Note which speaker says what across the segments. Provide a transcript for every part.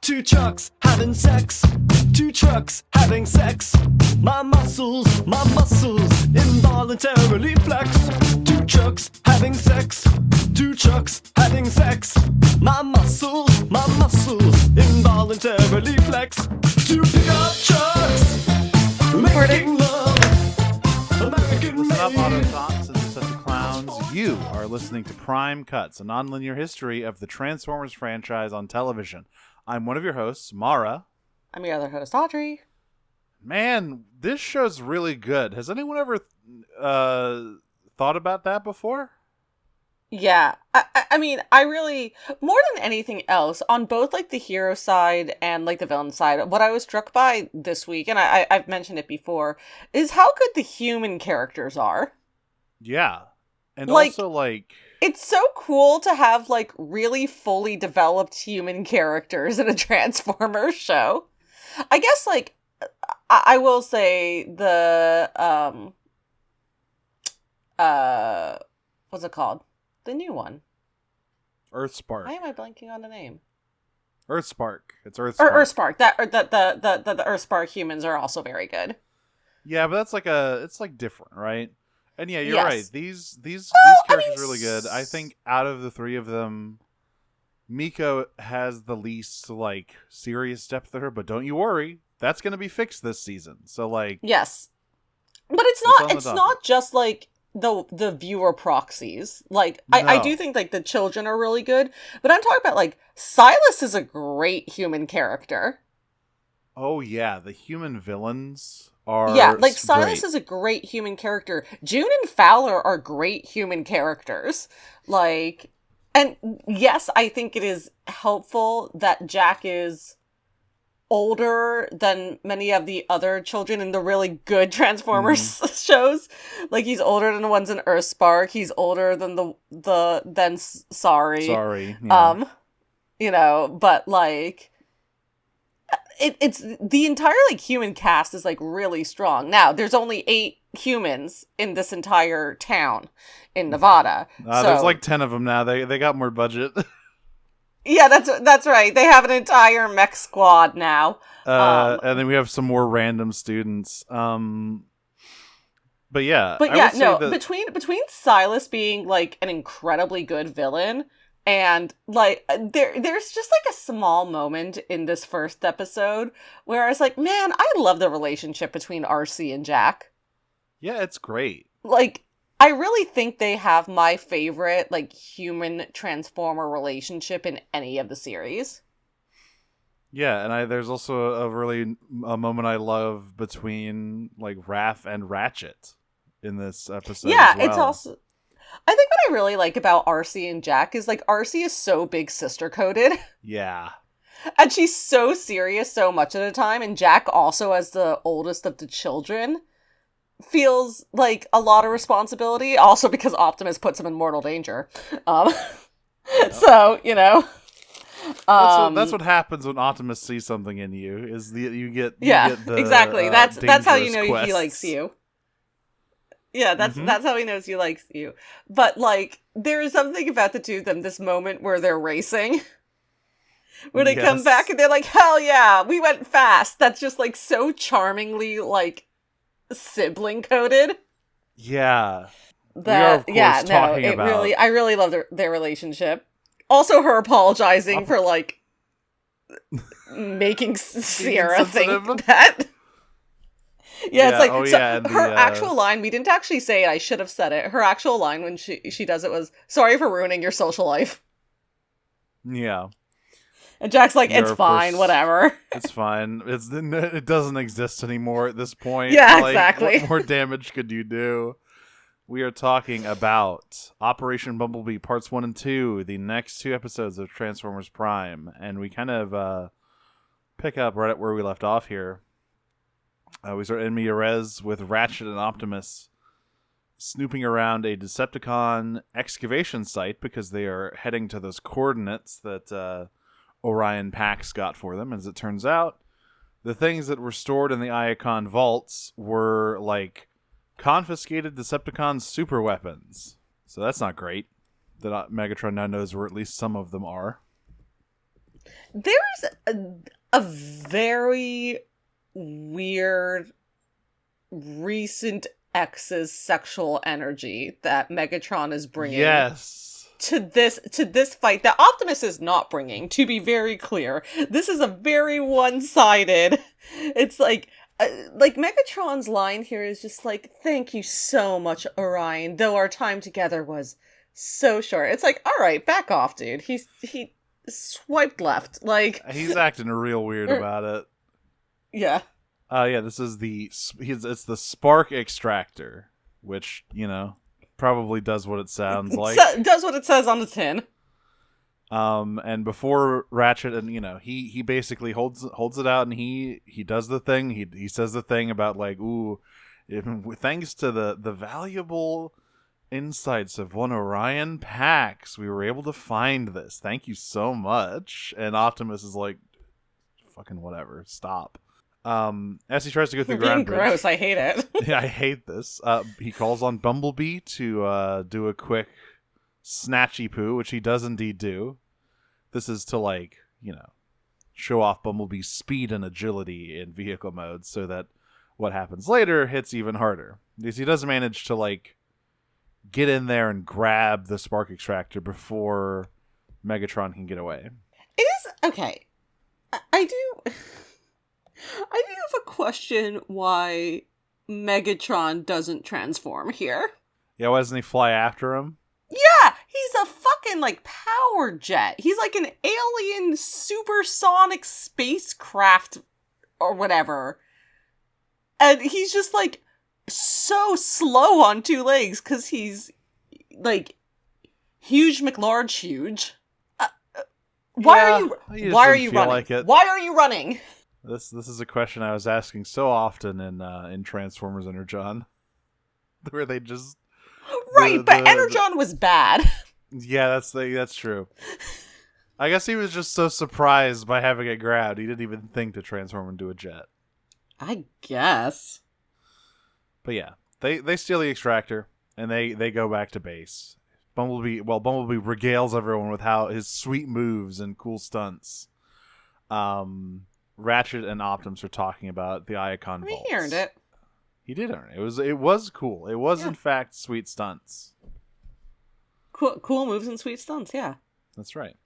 Speaker 1: Two trucks having sex. Two trucks having sex. My muscles involuntarily flex. Two trucks having sex. Two trucks having sex. My muscles involuntarily flex. Two pickup trucks making love. American
Speaker 2: Listen up,
Speaker 1: made.
Speaker 2: Autobots and Decepticons. You are listening to Prime Cuts, a non-linear history of the Transformers franchise on television. I'm one of your hosts, Mara.
Speaker 3: I'm your other host, Audrey.
Speaker 2: Man, this show's really good. Has anyone ever thought about that before?
Speaker 3: Yeah, I mean, I really, more than anything else, on both, like, the hero side and, like, the villain side, what I was struck by this week, and I've mentioned it before, is how good the human characters are.
Speaker 2: Yeah. And
Speaker 3: Like,
Speaker 2: also, like...
Speaker 3: It's so cool to have, like, really fully developed human characters in a Transformers show. I guess, like, I will say the, what's it called? The new one.
Speaker 2: Earthspark.
Speaker 3: Why am I blanking on the name?
Speaker 2: Earthspark. It's Earthspark.
Speaker 3: Or Earthspark. The Earthspark humans are also very good.
Speaker 2: Yeah, but that's like it's like different, right? And yeah, you're
Speaker 3: Yes.
Speaker 2: right. These
Speaker 3: I
Speaker 2: characters
Speaker 3: mean,
Speaker 2: are really good. I think out of the three of them, Miko has the least like serious depth to her, but don't you worry, that's gonna be fixed this season. So like,
Speaker 3: Yes. But it's
Speaker 2: on
Speaker 3: not
Speaker 2: the
Speaker 3: it's
Speaker 2: docket.
Speaker 3: not just like the viewer proxies. Like I
Speaker 2: No.
Speaker 3: do think like the children are really good, but I'm talking about like Silas is a great human character.
Speaker 2: oh yeah, the human villains are
Speaker 3: Yeah, like Silas
Speaker 2: great.
Speaker 3: is a great human character. June and Fowler are great human characters. Like, and yes, I think it is helpful that Jack is older than many of the other children in the really good Transformers shows. Like, he's older than the ones in Earthspark. He's older than Sorry.
Speaker 2: Sorry. Yeah.
Speaker 3: You know, but like it's the entire like human cast is like really strong. Now, there's only 8 humans in this entire town in Nevada.
Speaker 2: There's like 10 of them now. They got more budget.
Speaker 3: Yeah, that's right. They have an entire mech squad now.
Speaker 2: And then we have some more random students. But yeah,
Speaker 3: But
Speaker 2: I
Speaker 3: yeah,
Speaker 2: would say
Speaker 3: no,
Speaker 2: that-
Speaker 3: between Silas being like an incredibly good villain and like there's just like a small moment in this first episode where I was like, man, I love the relationship between RC and Jack.
Speaker 2: yeah, it's great.
Speaker 3: Like, I really think they have my favorite like human transformer relationship in any of the series.
Speaker 2: Yeah, and there's also a moment I love between like Raph and Ratchet in this episode.
Speaker 3: Yeah,
Speaker 2: as well.
Speaker 3: it's also, I think what I really like about RC and Jack is like RC is so big sister coded.
Speaker 2: Yeah.
Speaker 3: And she's so serious so much of the time, and Jack also, as the oldest of the children, feels like a lot of responsibility, also because Optimus puts him in mortal danger. So, you know.
Speaker 2: That's what happens when Optimus sees something in you. You get the,
Speaker 3: exactly. That's how you know
Speaker 2: dangerous
Speaker 3: he likes
Speaker 2: quests.
Speaker 3: you. Yeah, that's how he knows he likes you. But like, there is something about the two of them, this moment where they're racing. Where they come
Speaker 2: Yes.
Speaker 3: back and they're like, hell yeah, we went fast. That's just like so charmingly like sibling coded.
Speaker 2: Yeah.
Speaker 3: That
Speaker 2: we are, of course, talking
Speaker 3: it
Speaker 2: about...
Speaker 3: really, I really love their relationship. Also, her apologizing for like making Sierra think
Speaker 2: insensitive.
Speaker 3: that. Yeah, it's like
Speaker 2: oh,
Speaker 3: so
Speaker 2: yeah, and
Speaker 3: her
Speaker 2: the,
Speaker 3: actual line. We didn't actually say it. I should have said it. Her actual line when she does it was, "Sorry for ruining your social life."
Speaker 2: Yeah.
Speaker 3: And Jack's like,
Speaker 2: You're,
Speaker 3: "It's
Speaker 2: of
Speaker 3: fine,
Speaker 2: course-
Speaker 3: whatever."
Speaker 2: It's fine. It doesn't exist anymore at this point.
Speaker 3: Yeah,
Speaker 2: Like,
Speaker 3: exactly.
Speaker 2: What more damage could you do? We are talking about Operation Bumblebee Parts 1 and 2, the next 2 episodes of Transformers Prime. And we kind of pick up right at where we left off here. We start in Miarez with Ratchet and Optimus snooping around a Decepticon excavation site because they are heading to those coordinates that Orion Pax got for them. As it turns out, the things that were stored in the Iacon vaults were like confiscated Decepticon super weapons. So that's not great. That Megatron now knows where at least some of them are.
Speaker 3: There's a very weird recent ex's sexual energy that Megatron is bringing to this fight that Optimus is not bringing, to be very clear. This is a very one-sided. It's like Megatron's line here is just like, "Thank you so much, Orion, though our time together was so short." It's like, all right, back off, dude. He swiped left. Like,
Speaker 2: he's acting real weird about it.
Speaker 3: Yeah.
Speaker 2: Yeah, this is it's the spark extractor, which, probably does what it sounds like.
Speaker 3: Does what it says on the tin.
Speaker 2: And before Ratchet, and he basically holds it out, and he does the thing. He says the thing about like, ooh, thanks to the valuable insights of one Orion Pax, we were able to find this. Thank you so much. And Optimus is like, fucking whatever, stop. As he tries to go through the ground bridge,
Speaker 3: gross. I hate it.
Speaker 2: Yeah, I hate this. He calls on Bumblebee to do a quick snatchy poo, which he does indeed do. This is to show off Bumblebee's speed and agility in vehicle mode, so that what happens later hits even harder. Because he does manage to get in there and grab the spark extractor before Megatron can get away.
Speaker 3: It is okay. I do have a question why Megatron doesn't transform here.
Speaker 2: Yeah, why doesn't he fly after him?
Speaker 3: Yeah, he's a fucking power jet. He's like an alien supersonic spacecraft or whatever. And he's just so slow on two legs because he's huge McLarge huge. Why are you running? Why are you running?
Speaker 2: This is a question I was asking so often in Transformers Energon, where they just
Speaker 3: but Energon was bad.
Speaker 2: Yeah, that's true. I guess he was just so surprised by having it grabbed, he didn't even think to transform into a jet.
Speaker 3: I guess.
Speaker 2: But yeah, they steal the extractor and they go back to base. Bumblebee regales everyone with how his sweet moves and cool stunts. Ratchet and Optimus are talking about the Iacon vaults.
Speaker 3: He earned it.
Speaker 2: He did earn it. It was cool. It was in fact sweet stunts.
Speaker 3: Cool moves and sweet stunts, yeah.
Speaker 2: That's right.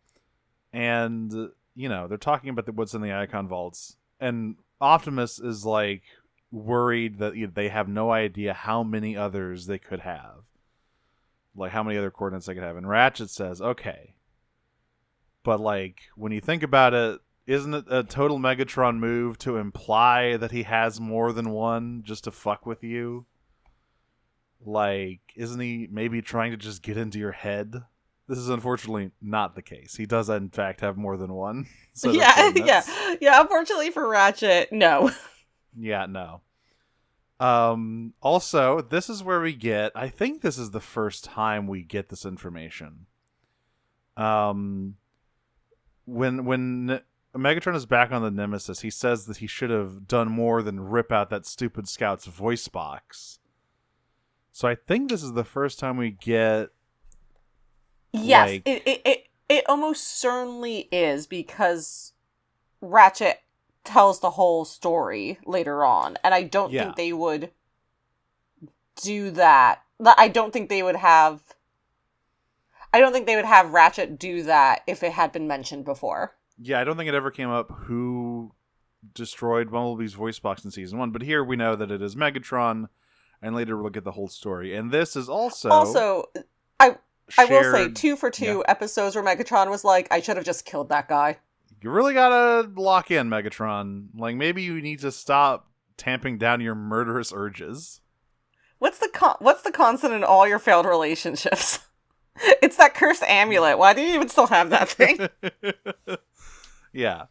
Speaker 2: And they're talking about what's in the Iacon vaults, and Optimus is worried that they have no idea how many others they could have. How many other coordinates they could have. And Ratchet says, okay. But when you think about it, isn't it a total Megatron move to imply that he has more than one just to fuck with you? Isn't he maybe trying to just get into your head? This is unfortunately not the case. He does in fact have more than one.
Speaker 3: Yeah. Unfortunately for Ratchet, no.
Speaker 2: Yeah, no. Also, this is where we get, I think this is the first time we get this information. When Megatron is back on the Nemesis, he says that he should have done more than rip out that stupid Scout's voice box. So I think this is the first time we get...
Speaker 3: Yes, it almost certainly is, because Ratchet tells the whole story later on, and I don't think they would do that. I don't think they would have Ratchet do that if it had been mentioned before.
Speaker 2: Yeah, I don't think it ever came up who destroyed Bumblebee's voice box in season 1, but here we know that it is Megatron, and later we'll get the whole story. And this is also
Speaker 3: I will say 2 for 2 episodes where Megatron was like, I should have just killed that guy.
Speaker 2: You really gotta lock in, Megatron. Maybe you need to stop tamping down your murderous urges.
Speaker 3: What's the constant in all your failed relationships? It's that cursed amulet. Why do you even still have that thing?
Speaker 2: Yeah.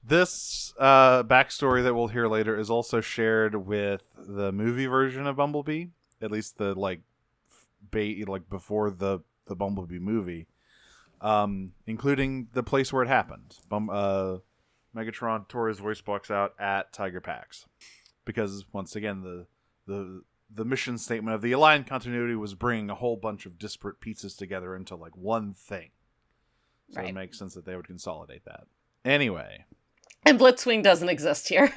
Speaker 2: This backstory that we'll hear later is also shared with the movie version of Bumblebee. At least the before the Bumblebee movie. Including the place where it happened. Megatron tore his voice box out at Tiger Pax. Because, once again, the mission statement of the Aligned Continuity was bringing a whole bunch of disparate pieces together into one thing. So It makes sense that they would consolidate that. Anyway.
Speaker 3: And Blitzwing doesn't exist here.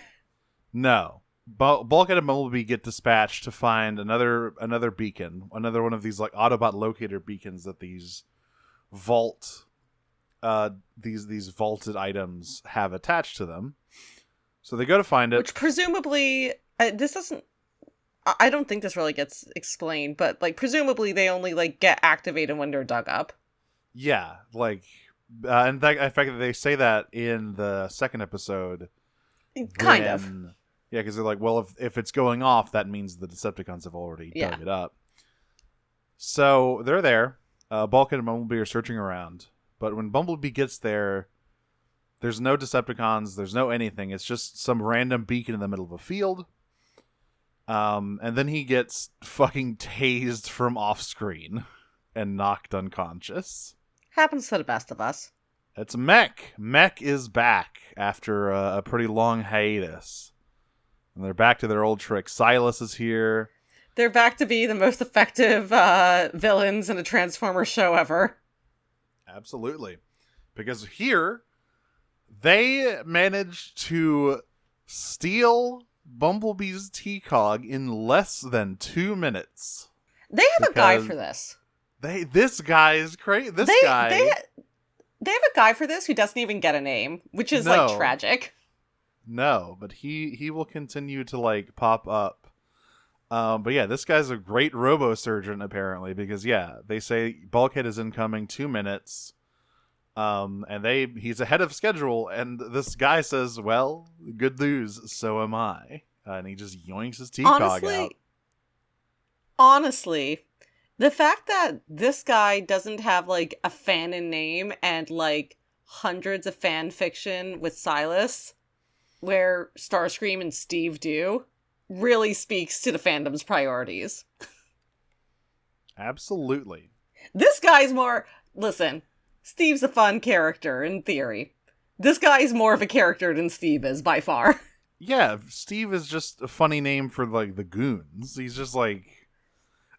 Speaker 2: No. Bulkhead and Bumblebee get dispatched to find another beacon, another one of these like Autobot locator beacons that these these vaulted items have attached to them. So they go to find it.
Speaker 3: Which presumably, this doesn't, I don't think this really gets explained, but like presumably they only like get activated when they're dug up.
Speaker 2: Yeah, like, in fact, they say that in the second episode.
Speaker 3: Kind of.
Speaker 2: Yeah, because they're like, well, if it's going off, that means the Decepticons have already dug it up. So they're there. Bulkhead and Bumblebee are searching around. But when Bumblebee gets there, there's no Decepticons, there's no anything. It's just some random beacon in the middle of a field. And then he gets fucking tased from off screen and knocked unconscious.
Speaker 3: Happens to the best of us.
Speaker 2: It's Mech. Mech is back after a pretty long hiatus. And they're back to their old trick. Silas is here.
Speaker 3: They're back to be the most effective villains in a Transformers show ever.
Speaker 2: Absolutely. Because here, they managed to steal Bumblebee's T-Cog in less than 2 minutes.
Speaker 3: They have a guy for this.
Speaker 2: This guy is crazy. They have
Speaker 3: a guy for this who doesn't even get a name, which is like tragic.
Speaker 2: No, but he will continue to like pop up. But yeah, this guy's a great robo-surgeon apparently, because they say Bulkhead is incoming 2 minutes. And he's ahead of schedule, and this guy says, well, good news, so am I. And he just yoinks his T-Cog out.
Speaker 3: Honestly, the fact that this guy doesn't have like a fanon name and like hundreds of fan fiction with Silas, where Starscream and Steve do, really speaks to the fandom's priorities.
Speaker 2: Absolutely.
Speaker 3: This guy's more... Listen, Steve's a fun character, in theory. This guy's more of a character than Steve is, by far.
Speaker 2: Yeah, Steve is just a funny name for, like, the goons. He's just, like...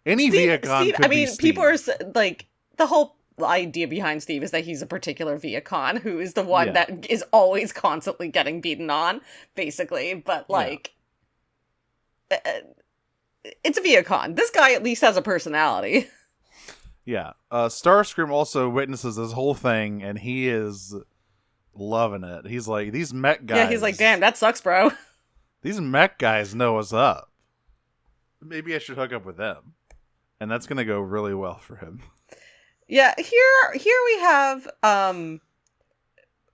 Speaker 2: Any Viacon could be Steve.
Speaker 3: People are, like... The whole idea behind Steve is that he's a particular Viacon who is the one that is always constantly getting beaten on, basically. But, like... it's a Viacon. This guy at least has a personality.
Speaker 2: Yeah. Starscream also witnesses this whole thing, and he is loving it. He's like, these mech guys...
Speaker 3: Yeah, he's like, damn, that sucks, bro.
Speaker 2: These mech guys know what's up. Maybe I should hook up with them. And that's going to go really well for him.
Speaker 3: Yeah, here we have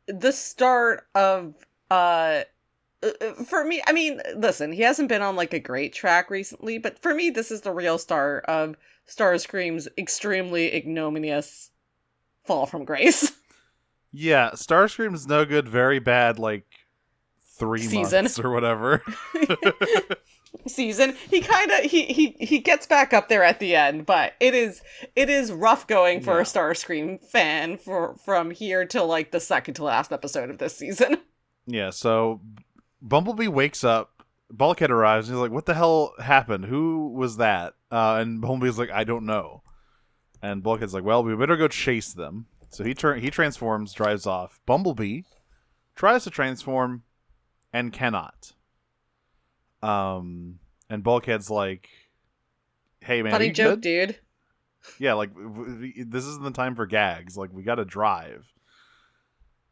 Speaker 3: the start of... for me, I mean, listen, he hasn't been on like a great track recently, but for me, this is the real start of Starscream's extremely ignominious fall from grace. Yeah,
Speaker 2: Starscream's no good, very bad, like 3 months or whatever.
Speaker 3: Season. He kind of he gets back up there at the end, but it is rough going for a Starscream fan from here till like the second to last episode of this season.
Speaker 2: Yeah, so Bumblebee wakes up, Bulkhead arrives, and he's like, what the hell happened? Who was that? And Bumblebee's like, I don't know. And Bulkhead's like, well, we better go chase them. So he transforms, drives off. Bumblebee tries to transform and cannot. And Bulkhead's like, hey man,
Speaker 3: funny joke, dude.
Speaker 2: Yeah, like, this isn't the time for gags. Like, we gotta drive.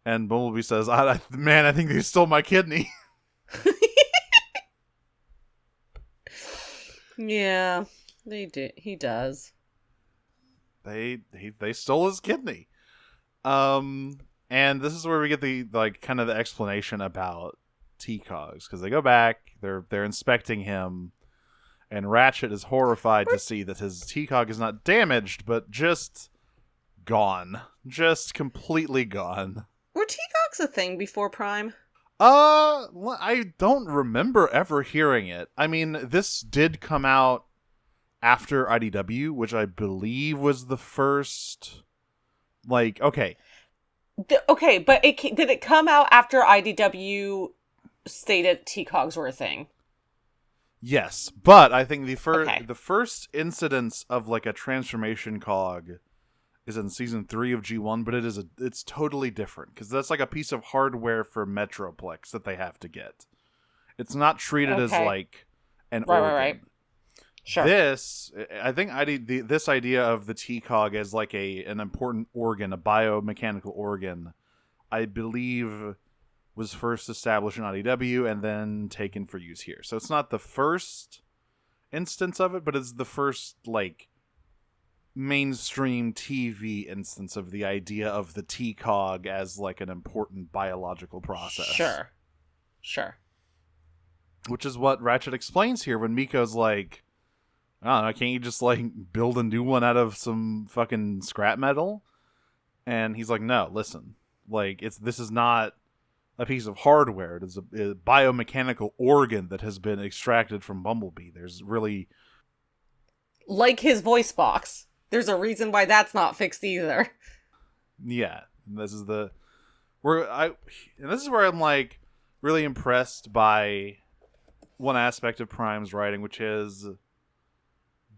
Speaker 2: And Bumblebee says, man, I think they stole my kidney.
Speaker 3: Yeah, they do. He does.
Speaker 2: They stole his kidney. And this is where we get the like kind of the explanation about T-Cogs, because they go back, they're inspecting him, and Ratchet is horrified to see that his T-Cog is not damaged, but just gone, just completely gone.
Speaker 3: Were T-Cogs a thing before Prime?
Speaker 2: I don't remember ever hearing it. I mean, this did come out after IDW, which I believe was the first, like, okay.
Speaker 3: Okay, but did it come out after IDW stated T-Cogs were a thing?
Speaker 2: Yes, but I think the first incidence of, like, a transformation cog is in season 3 of G1, but it's totally different because that's like a piece of hardware for Metroplex that they have to get. It's not treated as like an organ.
Speaker 3: Right. Sure.
Speaker 2: I think this idea of the T-Cog as like an important organ, a biomechanical organ, I believe was first established in IDW and then taken for use here. So it's not the first instance of it, but it's the first like mainstream TV instance of the idea of the T-Cog as like an important biological process.
Speaker 3: Sure.
Speaker 2: Which is what Ratchet explains here when Miko's like, I don't know, can't you just like build a new one out of some fucking scrap metal? And he's like, no, listen, like this is not a piece of hardware. It is a biomechanical organ that has been extracted from Bumblebee. There's really,
Speaker 3: like his voice box. There's a reason why that's not fixed either.
Speaker 2: Yeah, and this is where I'm like really impressed by one aspect of Prime's writing, which is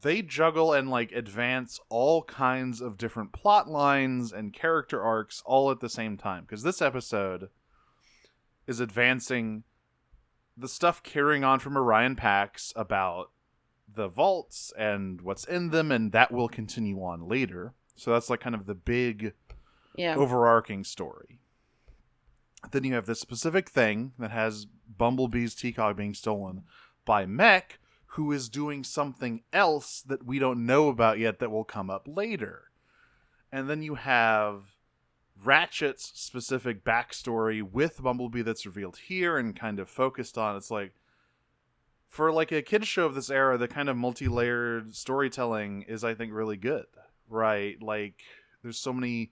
Speaker 2: they juggle and like advance all kinds of different plot lines and character arcs all at the same time. Because this episode is advancing the stuff carrying on from Orion Pax about the vaults and what's in them, and that will continue on later. So that's like kind of the big overarching story. Then you have this specific thing that has Bumblebee's T-Cog being stolen by Mech, who is doing something else that we don't know about yet that will come up later. And then you have Ratchet's specific backstory with Bumblebee that's revealed here and kind of focused on. It's like, for like a kid's show of this era, the kind of multi-layered storytelling is, I think, really good, right? Like, there's so many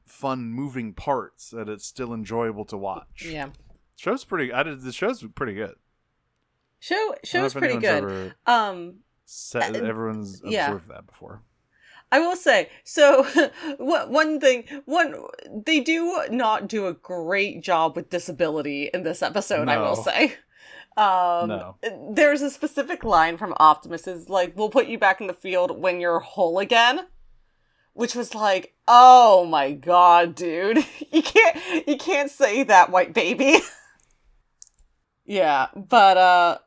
Speaker 2: fun moving parts that it's still enjoyable to watch.
Speaker 3: Yeah.
Speaker 2: The show's pretty good.
Speaker 3: Show's pretty good.
Speaker 2: Everyone's observed that before.
Speaker 3: I will say, so they do not do a great job with disability in this episode, no. I will say. No. There's a specific line from Optimus is like, we'll put you back in the field when you're whole again. Which was like, oh my god, dude. You can't say that, white baby. Yeah, but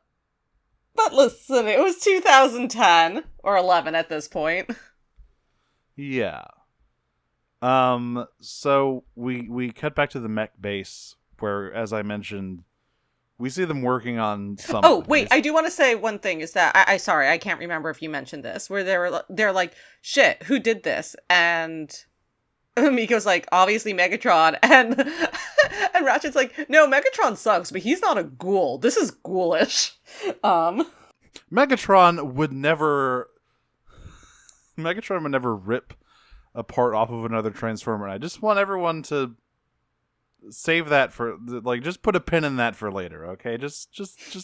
Speaker 3: listen, it was 2010 or 11 at this point.
Speaker 2: Yeah. So we cut back to the mech base where, as I mentioned, we see them working on something. Oh,
Speaker 3: wait, I do want to say one thing is that I can't remember if you mentioned this, where they're like, shit, who did this? And Miko's like, obviously Megatron, and and Ratchet's like, no, Megatron sucks, but he's not a ghoul. This is ghoulish.
Speaker 2: Megatron would never rip a part off of another Transformer. And I just want everyone to save that for, like, just put a pin in that for later, okay? Just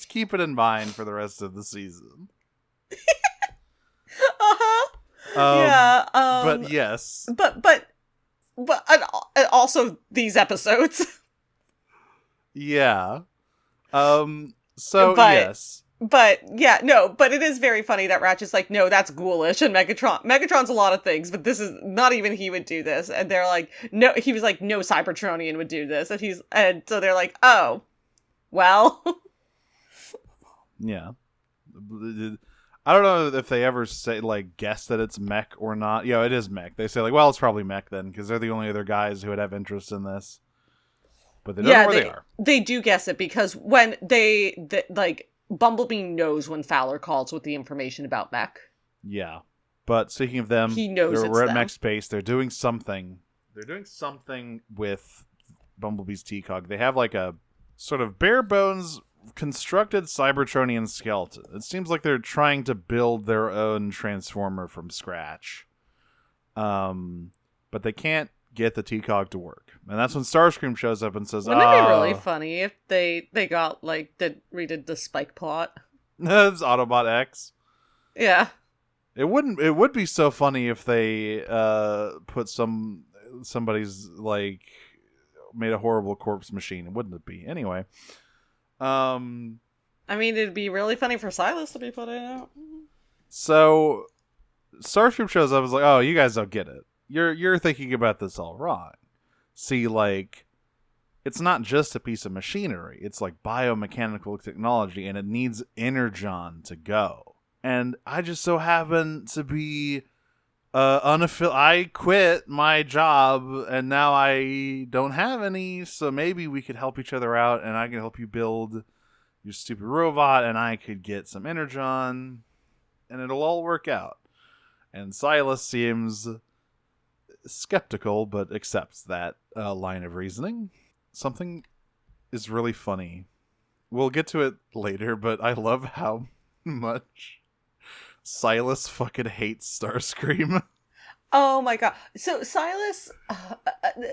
Speaker 2: keep it in mind for the rest of the season. But yes.
Speaker 3: But also these episodes.
Speaker 2: Yeah. Yes.
Speaker 3: But yeah, no, but it is very funny that Ratchet's like, no, that's ghoulish, and Megatron's a lot of things, but this is not even he would do this. And they're like, no, he was like, no Cybertronian would do this. And so they're like, oh, well.
Speaker 2: Yeah. I don't know if they ever say, like, guess that it's Mech or not. Yeah, it is Mech. They say, like, well, it's probably Mech then, because they're the only other guys who would have interest in this. But they don't know where they are. They
Speaker 3: do guess it, because when Bumblebee knows when Fowler calls with the information about Mech.
Speaker 2: Yeah. But speaking of them,
Speaker 3: he knows
Speaker 2: we're at Mech Space. They're doing something. They're doing something with Bumblebee's T-Cog. They have like a sort of bare bones constructed Cybertronian skeleton. It seems like they're trying to build their own Transformer from scratch. But they can't get the T-Cog to work. And that's when Starscream shows up and says,
Speaker 3: wouldn't it be really funny if they got, like, redid the Spike plot?
Speaker 2: It's Autobot X.
Speaker 3: Yeah.
Speaker 2: It would be so funny if they put somebody's, like, made a horrible corpse machine, wouldn't it be? Anyway.
Speaker 3: I mean, it'd be really funny for Silas to be put out.
Speaker 2: So Starscream shows up and is like, oh, you guys don't get it. you're thinking about this all wrong. See, like, it's not just a piece of machinery. It's like biomechanical technology, and it needs energon to go. And I just so happen to be I quit my job, and now I don't have any, so maybe we could help each other out, and I can help you build your stupid robot, and I could get some energon, and it'll all work out. And Silas seems skeptical, but accepts that line of reasoning. Something is really funny. We'll get to it later, but I love how much Silas fucking hates Starscream.
Speaker 3: Oh my god. So Silas,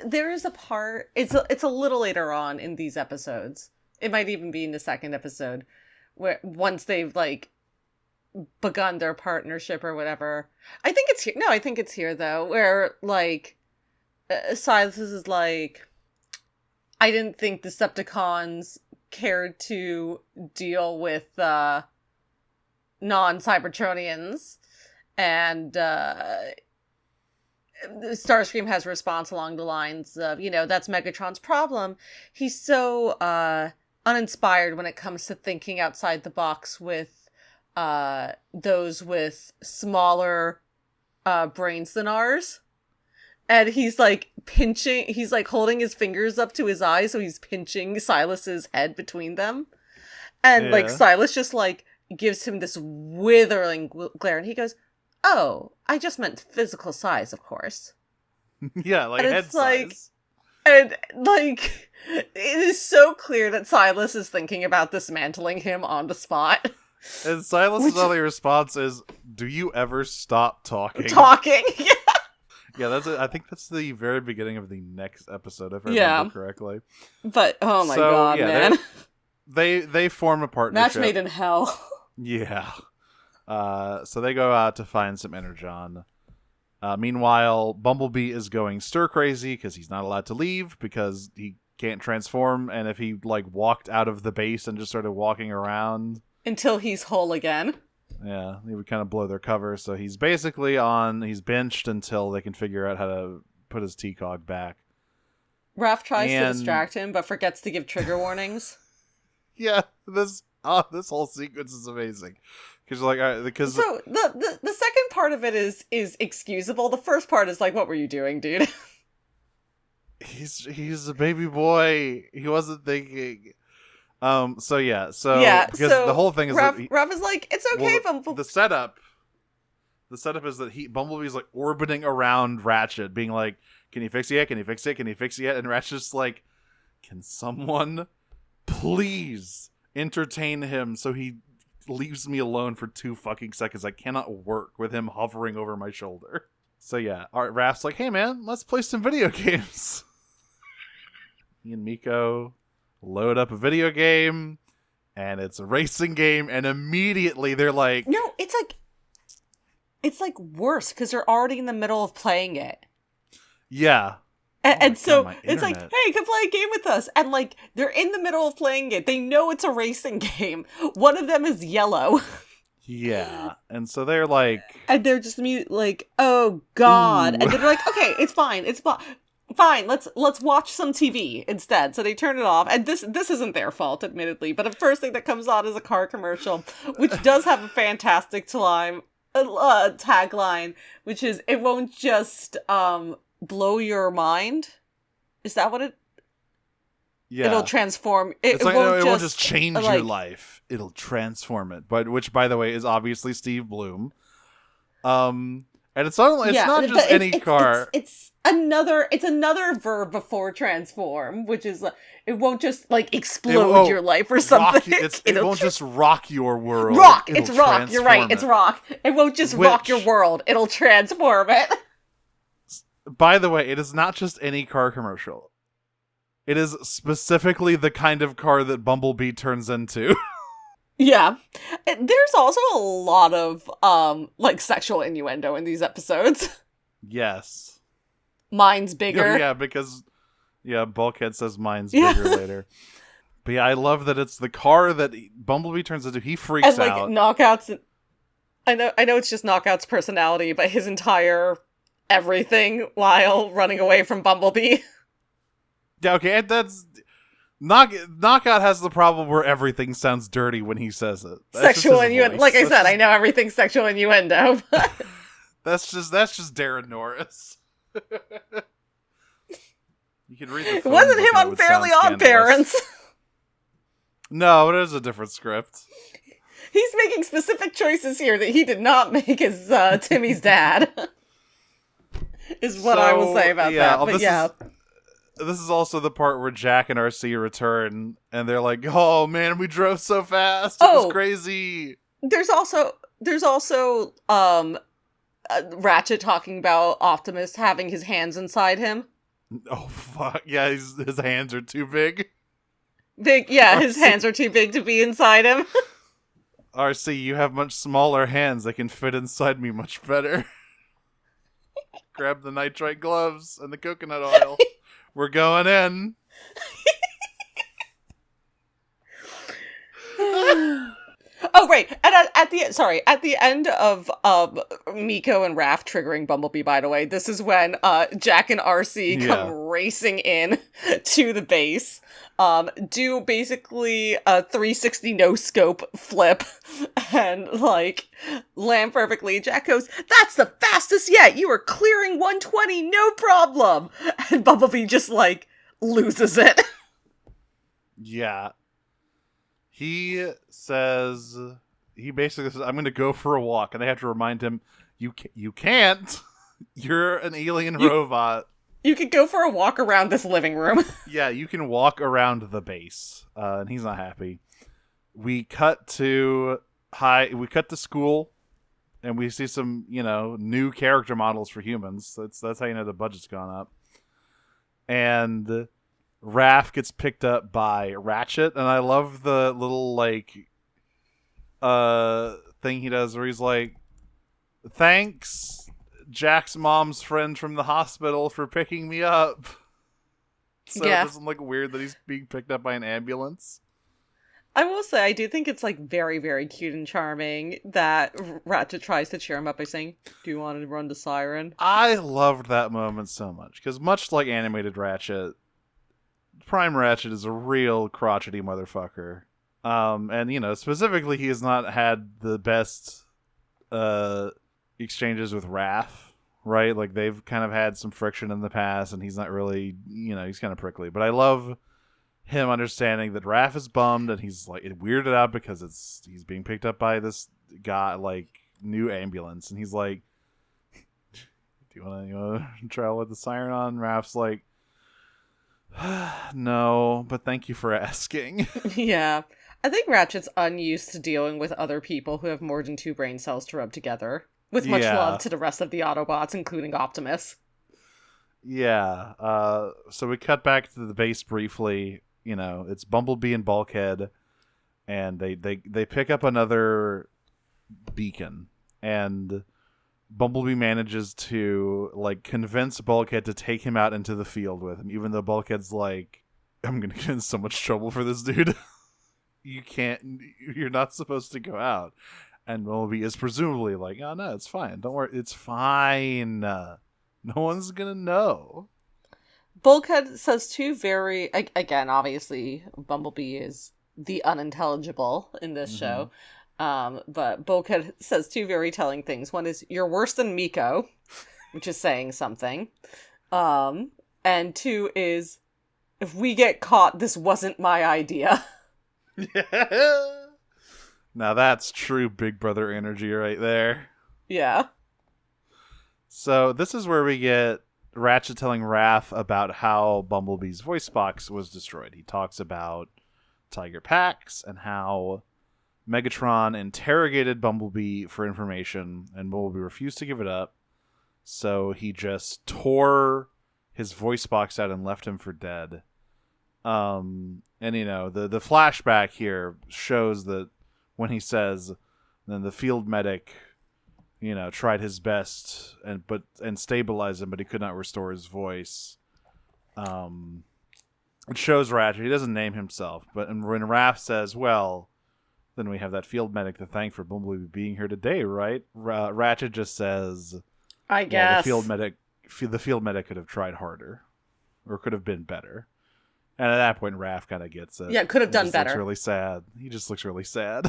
Speaker 3: there is a part, it's a little later on in these episodes. It might even be in the second episode, where once they've, like, begun their partnership or whatever. I think it's here. No, I think it's here, though, where, like, Silas is like, I didn't think Decepticons cared to deal with non-Cybertronians, and Starscream has a response along the lines of, that's Megatron's problem. He's so uninspired when it comes to thinking outside the box with those with smaller brains than ours. And he's like he's like holding his fingers up to his eyes, so he's pinching Silas's head between them. And like Silas just like gives him this withering glare, and he goes, "Oh, I just meant physical size, of course."
Speaker 2: Yeah, like
Speaker 3: and
Speaker 2: head
Speaker 3: it's
Speaker 2: size.
Speaker 3: And like it is so clear that Silas is thinking about dismantling him on the spot.
Speaker 2: And Silas's only response is, "Do you ever stop talking?"
Speaker 3: Yeah.
Speaker 2: Yeah, I think that's the very beginning of the next episode, if I remember correctly.
Speaker 3: But oh my god, man.
Speaker 2: They form a partnership.
Speaker 3: Match made in hell.
Speaker 2: Yeah. So they go out to find some energon. Meanwhile, Bumblebee is going stir crazy because he's not allowed to leave because he can't transform, and if he like walked out of the base and just started walking around
Speaker 3: until he's whole again.
Speaker 2: Yeah, he would kind of blow their cover, so he's basically he's benched until they can figure out how to put his T-Cog back.
Speaker 3: Raph tries to distract him, but forgets to give trigger warnings.
Speaker 2: Yeah, this whole sequence is amazing. Because like,
Speaker 3: so the second part of it is excusable. The first part is like, what were you doing, dude?
Speaker 2: He's a baby boy. He wasn't thinking. Because the whole thing is
Speaker 3: Raph is like, it's okay, Bumblebee.
Speaker 2: The setup is that Bumblebee's like orbiting around Ratchet, being like, "Can you fix it yet? Can you fix it? Can you fix it yet?" And Ratchet's like, "Can someone please entertain him so he leaves me alone for 2 fucking seconds? I cannot work with him hovering over my shoulder." So yeah, Raph's like, "Hey man, let's play some video games." Me and Miko load up a video game, and it's a racing game, and immediately they're like,
Speaker 3: no, it's like worse because they're already in the middle of playing it.
Speaker 2: Yeah.
Speaker 3: And so it's like, hey, come play a game with us. And like, they're in the middle of playing it. They know it's a racing game. One of them is yellow.
Speaker 2: Yeah. And so they're like,
Speaker 3: and they're just like, oh god. Ooh. And they're like, okay, it's fine. It's fine. Let's watch some TV instead. So they turn it off. And this isn't their fault, admittedly. But the first thing that comes on is a car commercial, which does have a fantastic tagline, which is, "It won't just blow your mind." Is that what it? Yeah. It'll transform. It won't just
Speaker 2: change your life. It'll transform it. But which, by the way, is obviously Steve Bloom. And it's not just any car.
Speaker 3: It's another verb before transform, which is it won't just like explode your life or something.
Speaker 2: It won't just rock your world.
Speaker 3: It's rock. You're right. It's rock. It won't just rock your world. It'll transform it.
Speaker 2: By the way, it is not just any car commercial. It is specifically the kind of car that Bumblebee turns into.
Speaker 3: Yeah. There's also a lot of like sexual innuendo in these episodes.
Speaker 2: Yes.
Speaker 3: Mine's bigger.
Speaker 2: Yeah, because Bulkhead says mine's bigger later. But yeah, I love that it's the car that Bumblebee turns into. He freaks out.
Speaker 3: Knockout's I know it's just Knockout's personality, but his entire everything while running away from Bumblebee.
Speaker 2: Yeah, okay, that's Knockout has the problem where everything sounds dirty when he says it. That's
Speaker 3: Sexual
Speaker 2: just his
Speaker 3: innuendo.
Speaker 2: voice.
Speaker 3: Like I
Speaker 2: That's
Speaker 3: said,
Speaker 2: just-
Speaker 3: I know everything's sexual innuendo. But
Speaker 2: That's just Darren Norris. You can read the
Speaker 3: it
Speaker 2: phone
Speaker 3: wasn't
Speaker 2: book
Speaker 3: him
Speaker 2: and it
Speaker 3: on
Speaker 2: would
Speaker 3: Fairly
Speaker 2: sound
Speaker 3: Odd
Speaker 2: scandalous.
Speaker 3: Parents.
Speaker 2: No, it is a different script.
Speaker 3: He's making specific choices here that he did not make as Timmy's dad. Is what I will say about that. But yeah.
Speaker 2: This is also the part where Jack and RC return, and they're like, "Oh man, we drove so fast! It was crazy."
Speaker 3: There's also Ratchet talking about Optimus having his hands inside him.
Speaker 2: Oh fuck! Yeah, his hands are too big.
Speaker 3: Big, yeah, his hands are too big to be inside him.
Speaker 2: RC, you have much smaller hands that can fit inside me much better. Grab the nitrite gloves and the coconut oil. We're going in.
Speaker 3: Oh right, and at the end of Miko and Raph triggering Bumblebee. By the way, this is when Jack and RC come racing in to the base. Do basically a 360 no scope flip and like land perfectly. Jack goes, "That's the fastest yet. You were clearing 120, no problem." And Bumblebee just like loses it.
Speaker 2: Yeah. He basically says, "I'm going to go for a walk," and they have to remind him, "You can't. You're an alien robot."
Speaker 3: You could go for a walk around this living room.
Speaker 2: Yeah, you can walk around the base, and he's not happy. We cut to school, and we see some, new character models for humans. That's how you know the budget's gone up. And Raph gets picked up by Ratchet, and I love the little thing he does where he's like, "Thanks, Jack's mom's friend from the hospital, for picking me up." So
Speaker 3: Yeah.
Speaker 2: It doesn't look weird that he's being picked up by an ambulance.
Speaker 3: I will say, I do think it's like very, very cute and charming that Ratchet tries to cheer him up by saying, "Do you want to run the siren?"
Speaker 2: I loved that moment so much, because much like animated Ratchet, Prime Ratchet is a real crotchety motherfucker. And specifically, he has not had the best exchanges with Raph, right? Like, they've kind of had some friction in the past, and he's not really, he's kind of prickly. But I love him understanding that Raph is bummed, and he's like weirded out because he's being picked up by this guy, like, new ambulance, and he's like, "Do you want to travel with the siren on?" Raph's like, "No, but thank you for asking."
Speaker 3: Yeah. I think Ratchet's unused to dealing with other people who have more than 2 brain cells to rub together. With much
Speaker 2: Yeah.
Speaker 3: love to the rest of the Autobots, including Optimus.
Speaker 2: Yeah. So we cut back to the base briefly. It's Bumblebee and Bulkhead, and they pick up another beacon, and Bumblebee manages to convince Bulkhead to take him out into the field with him, even though Bulkhead's like, "I'm gonna get in so much trouble for this dude." You're not supposed to go out. And Bumblebee is presumably like, "Oh no, it's fine. Don't worry, it's fine. No one's gonna know."
Speaker 3: Bulkhead says 2 very... Again, obviously, Bumblebee is the unintelligible in this show. But Bulkhead says 2 very telling things. One is, "You're worse than Miko," which is saying something. And 2 is, "If we get caught, this wasn't my idea."
Speaker 2: Now that's true Big Brother energy right there.
Speaker 3: Yeah.
Speaker 2: So this is where we get Ratchet telling Raph about how Bumblebee's voice box was destroyed. He talks about Tiger Pax and how Megatron interrogated Bumblebee for information, and Bumblebee refused to give it up. So he just tore his voice box out and left him for dead. And the flashback here shows that when he says, then the field medic, tried his best and stabilized him, but he could not restore his voice. It shows Ratchet. He doesn't name himself, but when Raph says, "Well, then we have that field medic to thank for Bumblebee being here today, right?" Ratchet just says,
Speaker 3: I
Speaker 2: Well,
Speaker 3: guess.
Speaker 2: the field medic could have tried harder, or could have been better. And at that point, Raph kind of gets it.
Speaker 3: Yeah, could have done
Speaker 2: Looks
Speaker 3: better.
Speaker 2: really sad. He just looks really sad.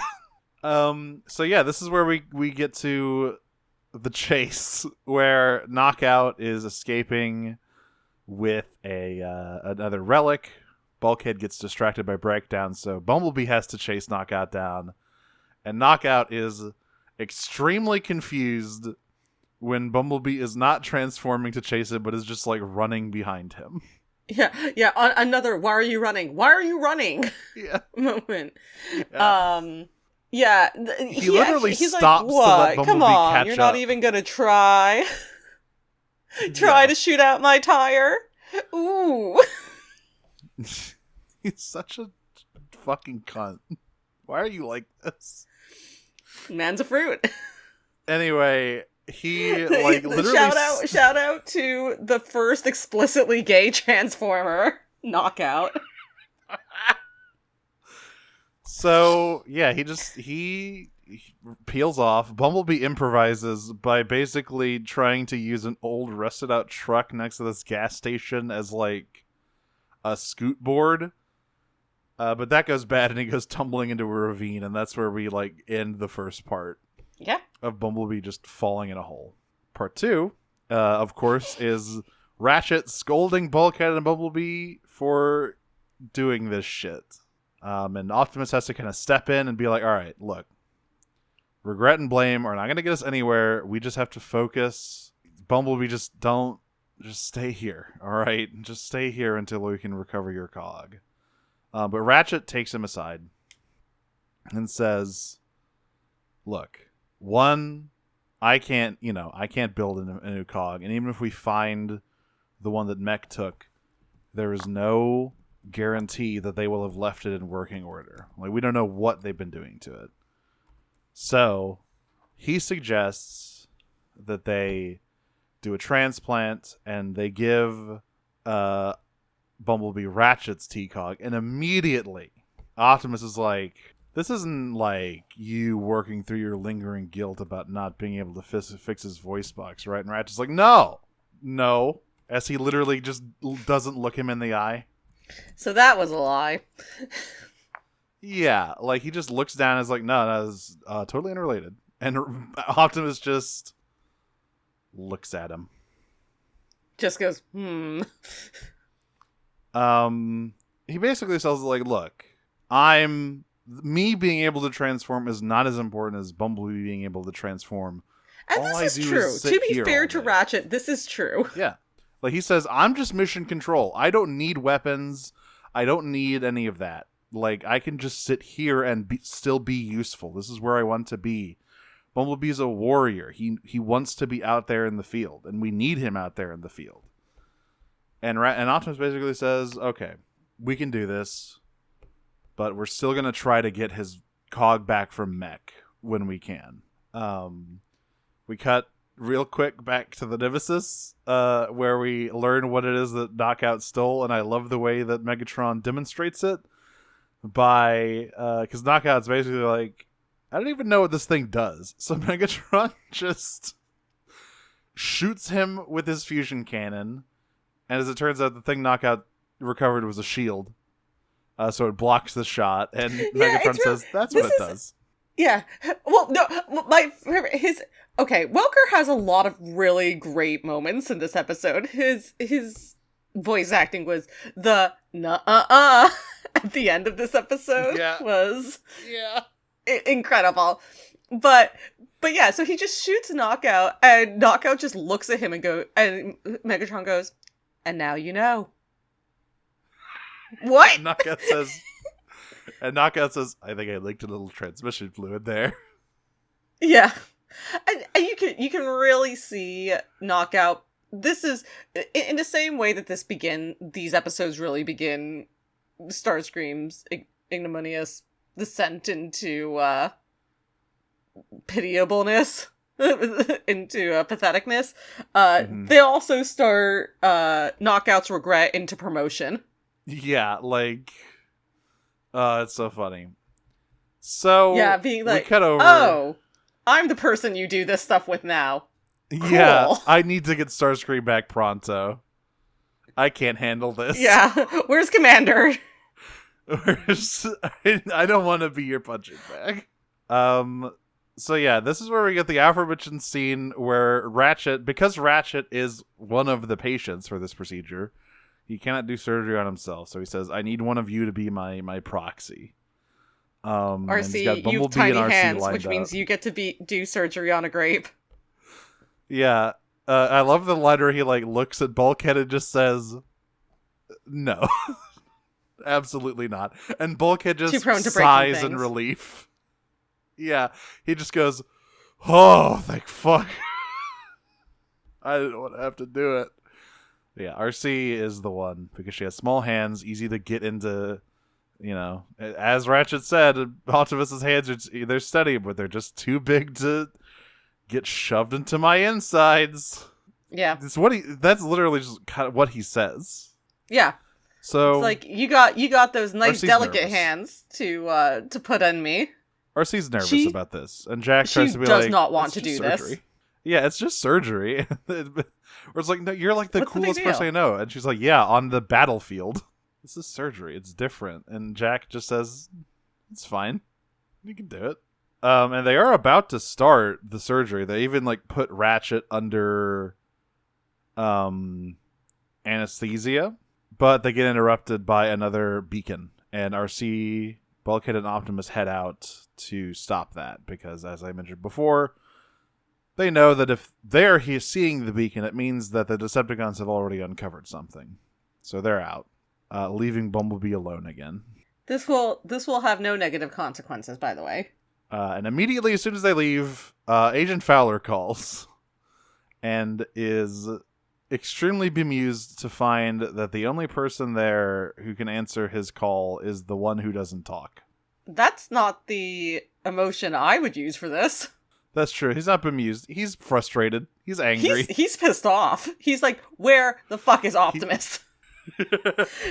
Speaker 2: So yeah, this is where we get to the chase, where Knockout is escaping with another relic. Bulkhead gets distracted by Breakdown, so Bumblebee has to chase Knockout down. And Knockout is extremely confused when Bumblebee is not transforming to chase him, but is just like running behind him.
Speaker 3: Yeah. Another "Why are you running? Why are you running?"
Speaker 2: Yeah.
Speaker 3: moment.
Speaker 2: Yeah.
Speaker 3: Yeah.
Speaker 2: He literally
Speaker 3: he's
Speaker 2: stops
Speaker 3: like,
Speaker 2: to
Speaker 3: "What?
Speaker 2: let Bumblebee
Speaker 3: Come on,
Speaker 2: catch
Speaker 3: you're not
Speaker 2: up."
Speaker 3: even gonna try. Try to shoot out my tire. Ooh.
Speaker 2: He's such a fucking cunt. Why are you like this?
Speaker 3: Man's a fruit.
Speaker 2: Anyway, he like literally
Speaker 3: shout out to the first explicitly gay Transformer, Knockout.
Speaker 2: So yeah, he peels off. Bumblebee improvises by basically trying to use an old rusted out truck next to this gas station as like a scoot board. But that goes bad and he goes tumbling into a ravine, and that's where we like end the first part.
Speaker 3: Yeah.
Speaker 2: Of Bumblebee just falling in a hole. Part 2, of course, is Ratchet scolding Bulkhead and Bumblebee for doing this shit. And Optimus has to kind of step in and be like, all right, look, regret and blame are not going to get us anywhere. We just have to focus. Bumblebee, just stay here, all right? Just stay here until we can recover your cog. But Ratchet takes him aside and says, look, one, I can't build a new cog. And even if we find the one that Mech took, there is no guarantee that they will have left it in working order. Like, we don't know what they've been doing to it. So he suggests that they do a transplant and they give Bumblebee Ratchet's T-Cog, and immediately Optimus is like, this isn't like you working through your lingering guilt about not being able to fix his voice box, right? And Ratchet's like, no, as he literally just doesn't look him in the eye.
Speaker 3: So that was a lie.
Speaker 2: Yeah, like he just looks down and is like, no, it's totally unrelated. And Optimus just looks at him.
Speaker 3: Just goes,
Speaker 2: He basically says, like, look, me being able to transform is not as important as Bumblebee being able to transform.
Speaker 3: And
Speaker 2: All
Speaker 3: this
Speaker 2: I
Speaker 3: is
Speaker 2: do
Speaker 3: true.
Speaker 2: is sit
Speaker 3: To be
Speaker 2: here
Speaker 3: fair
Speaker 2: all
Speaker 3: to
Speaker 2: day.
Speaker 3: Ratchet, this is true.
Speaker 2: Yeah. Like, he says, I'm just mission control. I don't need weapons. I don't need any of that. Like, I can just sit here and still be useful. This is where I want to be. Bumblebee's a warrior. He wants to be out there in the field, and we need him out there in the field. And Optimus basically says, okay, we can do this, but we're still going to try to get his cog back from Mech when we can. We cut real quick back to the Nemesis, where we learn what it is that Knockout stole, and I love the way that Megatron demonstrates it by, because Knockout's basically like, I don't even know what this thing does. So Megatron just shoots him with his fusion cannon, and as it turns out, the thing Knockout recovered was a shield. So it blocks the shot, and Megatron says, that's what it does.
Speaker 3: Yeah. Well, no, my favorite, okay, Welker has a lot of really great moments in this episode. His voice acting was the nuh-uh-uh at the end of this episode was incredible. But yeah, so he just shoots Knockout, and Knockout just looks at him and Megatron goes, and now you know. What?
Speaker 2: Knockout says, I think I leaked a little transmission fluid there.
Speaker 3: Yeah. And you can really see Knockout. This is in the same way that these episodes really begin Starscream's ignominious descent into pitiableness, into patheticness. They also start Knockout's regret into promotion.
Speaker 2: Yeah, like, it's so funny. So
Speaker 3: yeah, being like,
Speaker 2: we cut over.
Speaker 3: oh, I'm the person you do this stuff with now.
Speaker 2: Yeah,
Speaker 3: Cool.
Speaker 2: I need to get Starscream back pronto. I can't handle this.
Speaker 3: Yeah. Where's Commander?
Speaker 2: I don't want to be your punching bag. So yeah, this is where we get the aforementioned scene where Ratchet, because Ratchet is one of the patients for this procedure, he cannot do surgery on himself. So he says, "I need one of you to be my proxy." And he's got
Speaker 3: RC, you have
Speaker 2: Bumblebee and
Speaker 3: tiny
Speaker 2: RC
Speaker 3: hands,
Speaker 2: lined
Speaker 3: which
Speaker 2: up.
Speaker 3: means you get to do surgery on a grape.
Speaker 2: Yeah, I love the line where he like looks at Bulkhead and just says, "No, absolutely not." And Bulkhead just
Speaker 3: Too prone to breaking
Speaker 2: sighs in
Speaker 3: things.
Speaker 2: relief. Yeah, he just goes, "Oh, thank fuck." I didn't want to have to do it. Yeah, RC is the one because she has small hands, easy to get into. You know, as Ratchet said, Optimus's hands they're steady, but they're just too big to get shoved into my insides.
Speaker 3: Yeah.
Speaker 2: That's literally just kind of what he says.
Speaker 3: Yeah.
Speaker 2: So
Speaker 3: It's like you got those nice
Speaker 2: RC's
Speaker 3: delicate
Speaker 2: nervous.
Speaker 3: hands to put on me.
Speaker 2: RC's nervous
Speaker 3: She-
Speaker 2: about this, and Jack
Speaker 3: she
Speaker 2: tries to be
Speaker 3: does
Speaker 2: like,
Speaker 3: not want
Speaker 2: "It's
Speaker 3: to
Speaker 2: just
Speaker 3: do this."
Speaker 2: surgery." Yeah, it's just surgery. Or it's like, "No, you're like the
Speaker 3: What's the big
Speaker 2: coolest person
Speaker 3: deal?
Speaker 2: I know," and she's like, "Yeah, on the battlefield. This is surgery. It's different." And Jack just says, "It's fine. You can do it." And they are about to start the surgery. They even like put Ratchet under anesthesia, but they get interrupted by another beacon, and RC, Bulkhead, and Optimus head out to stop that because, as I mentioned before, they know that if they're seeing the beacon, it means that the Decepticons have already uncovered something. So they're out, leaving Bumblebee alone again.
Speaker 3: This will have no negative consequences, by the way.
Speaker 2: And immediately, as soon as they leave, Agent Fowler calls and is extremely bemused to find that the only person there who can answer his call is the one who doesn't talk.
Speaker 3: That's not the emotion I would use for this.
Speaker 2: That's true. He's not bemused. He's frustrated. He's angry.
Speaker 3: He's pissed off. He's like, where the fuck is Optimus?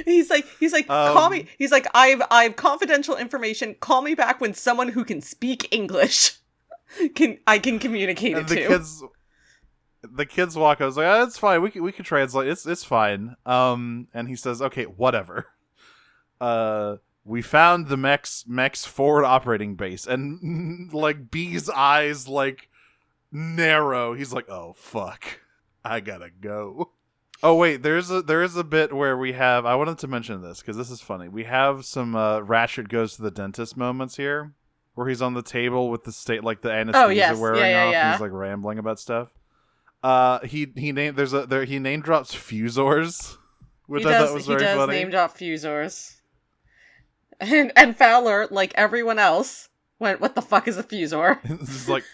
Speaker 3: He's like, call me. He's like, I've confidential information. Call me back when someone who can speak English I can communicate
Speaker 2: And
Speaker 3: it to.
Speaker 2: the kids walk up. I was like, "Oh, it's fine. We can translate. It's fine." And he says, "Okay, whatever." We found the mech's forward operating base, and like B's eyes like narrow. He's like, "Oh fuck, I gotta go." Oh wait, there is a bit where we have. I wanted to mention this because this is funny. We have some Ratchet goes to the dentist moments here, where he's on the table with the anesthesia
Speaker 3: yes.
Speaker 2: wearing
Speaker 3: Yeah,
Speaker 2: off.
Speaker 3: yeah.
Speaker 2: And he's like rambling about stuff. He name drops Fusors, which I thought was very funny.
Speaker 3: Name drop Fusors. And Fowler, like everyone else, went, "What the fuck is a Fusor?"
Speaker 2: This is like,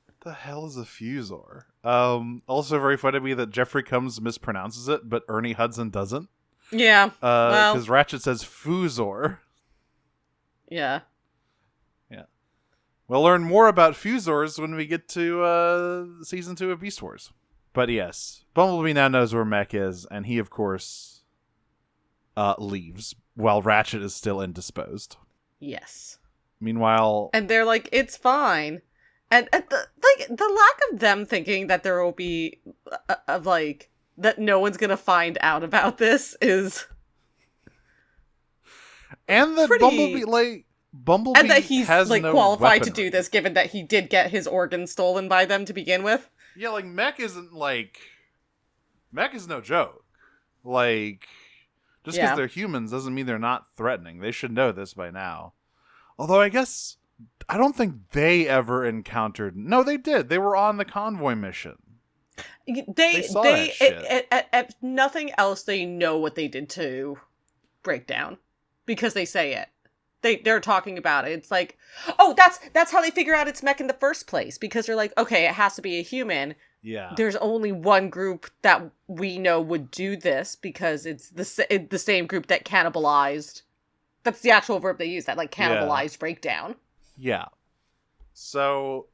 Speaker 2: what the hell is a Fusor? Also very funny to me that Jeffrey Combs mispronounces it, but Ernie Hudson doesn't.
Speaker 3: Yeah.
Speaker 2: Because Ratchet says Fusor.
Speaker 3: Yeah.
Speaker 2: Yeah. We'll learn more about Fusors when we get to season 2 of Beast Wars. But yes, Bumblebee now knows where Mech is, and he, of course, leaves while Ratchet is still indisposed.
Speaker 3: Yes.
Speaker 2: Meanwhile,
Speaker 3: And they're like, "It's fine." And the lack of them thinking that there will be that no one's gonna find out about this is
Speaker 2: and that
Speaker 3: pretty-
Speaker 2: Bumblebee
Speaker 3: and that he's
Speaker 2: has
Speaker 3: like
Speaker 2: no
Speaker 3: qualified to
Speaker 2: weaponry.
Speaker 3: do this, given that he did get his organs stolen by them to begin with.
Speaker 2: Yeah, like Mech is no joke. Like, just because
Speaker 3: Yeah.
Speaker 2: they're humans doesn't mean they're not threatening. They should know this by now. Although I don't think they ever encountered. No, they did. They were on the convoy mission.
Speaker 3: They
Speaker 2: saw that shit.
Speaker 3: If nothing else, they know what they did to Breakdown because they say it. They're talking about it. It's like, oh, that's how they figure out it's Mech in the first place, because they're like, okay, it has to be a human.
Speaker 2: Yeah.
Speaker 3: There's only one group that we know would do this because it's the same group that cannibalized. That's the actual verb they use, that like cannibalized Breakdown.
Speaker 2: Yeah. So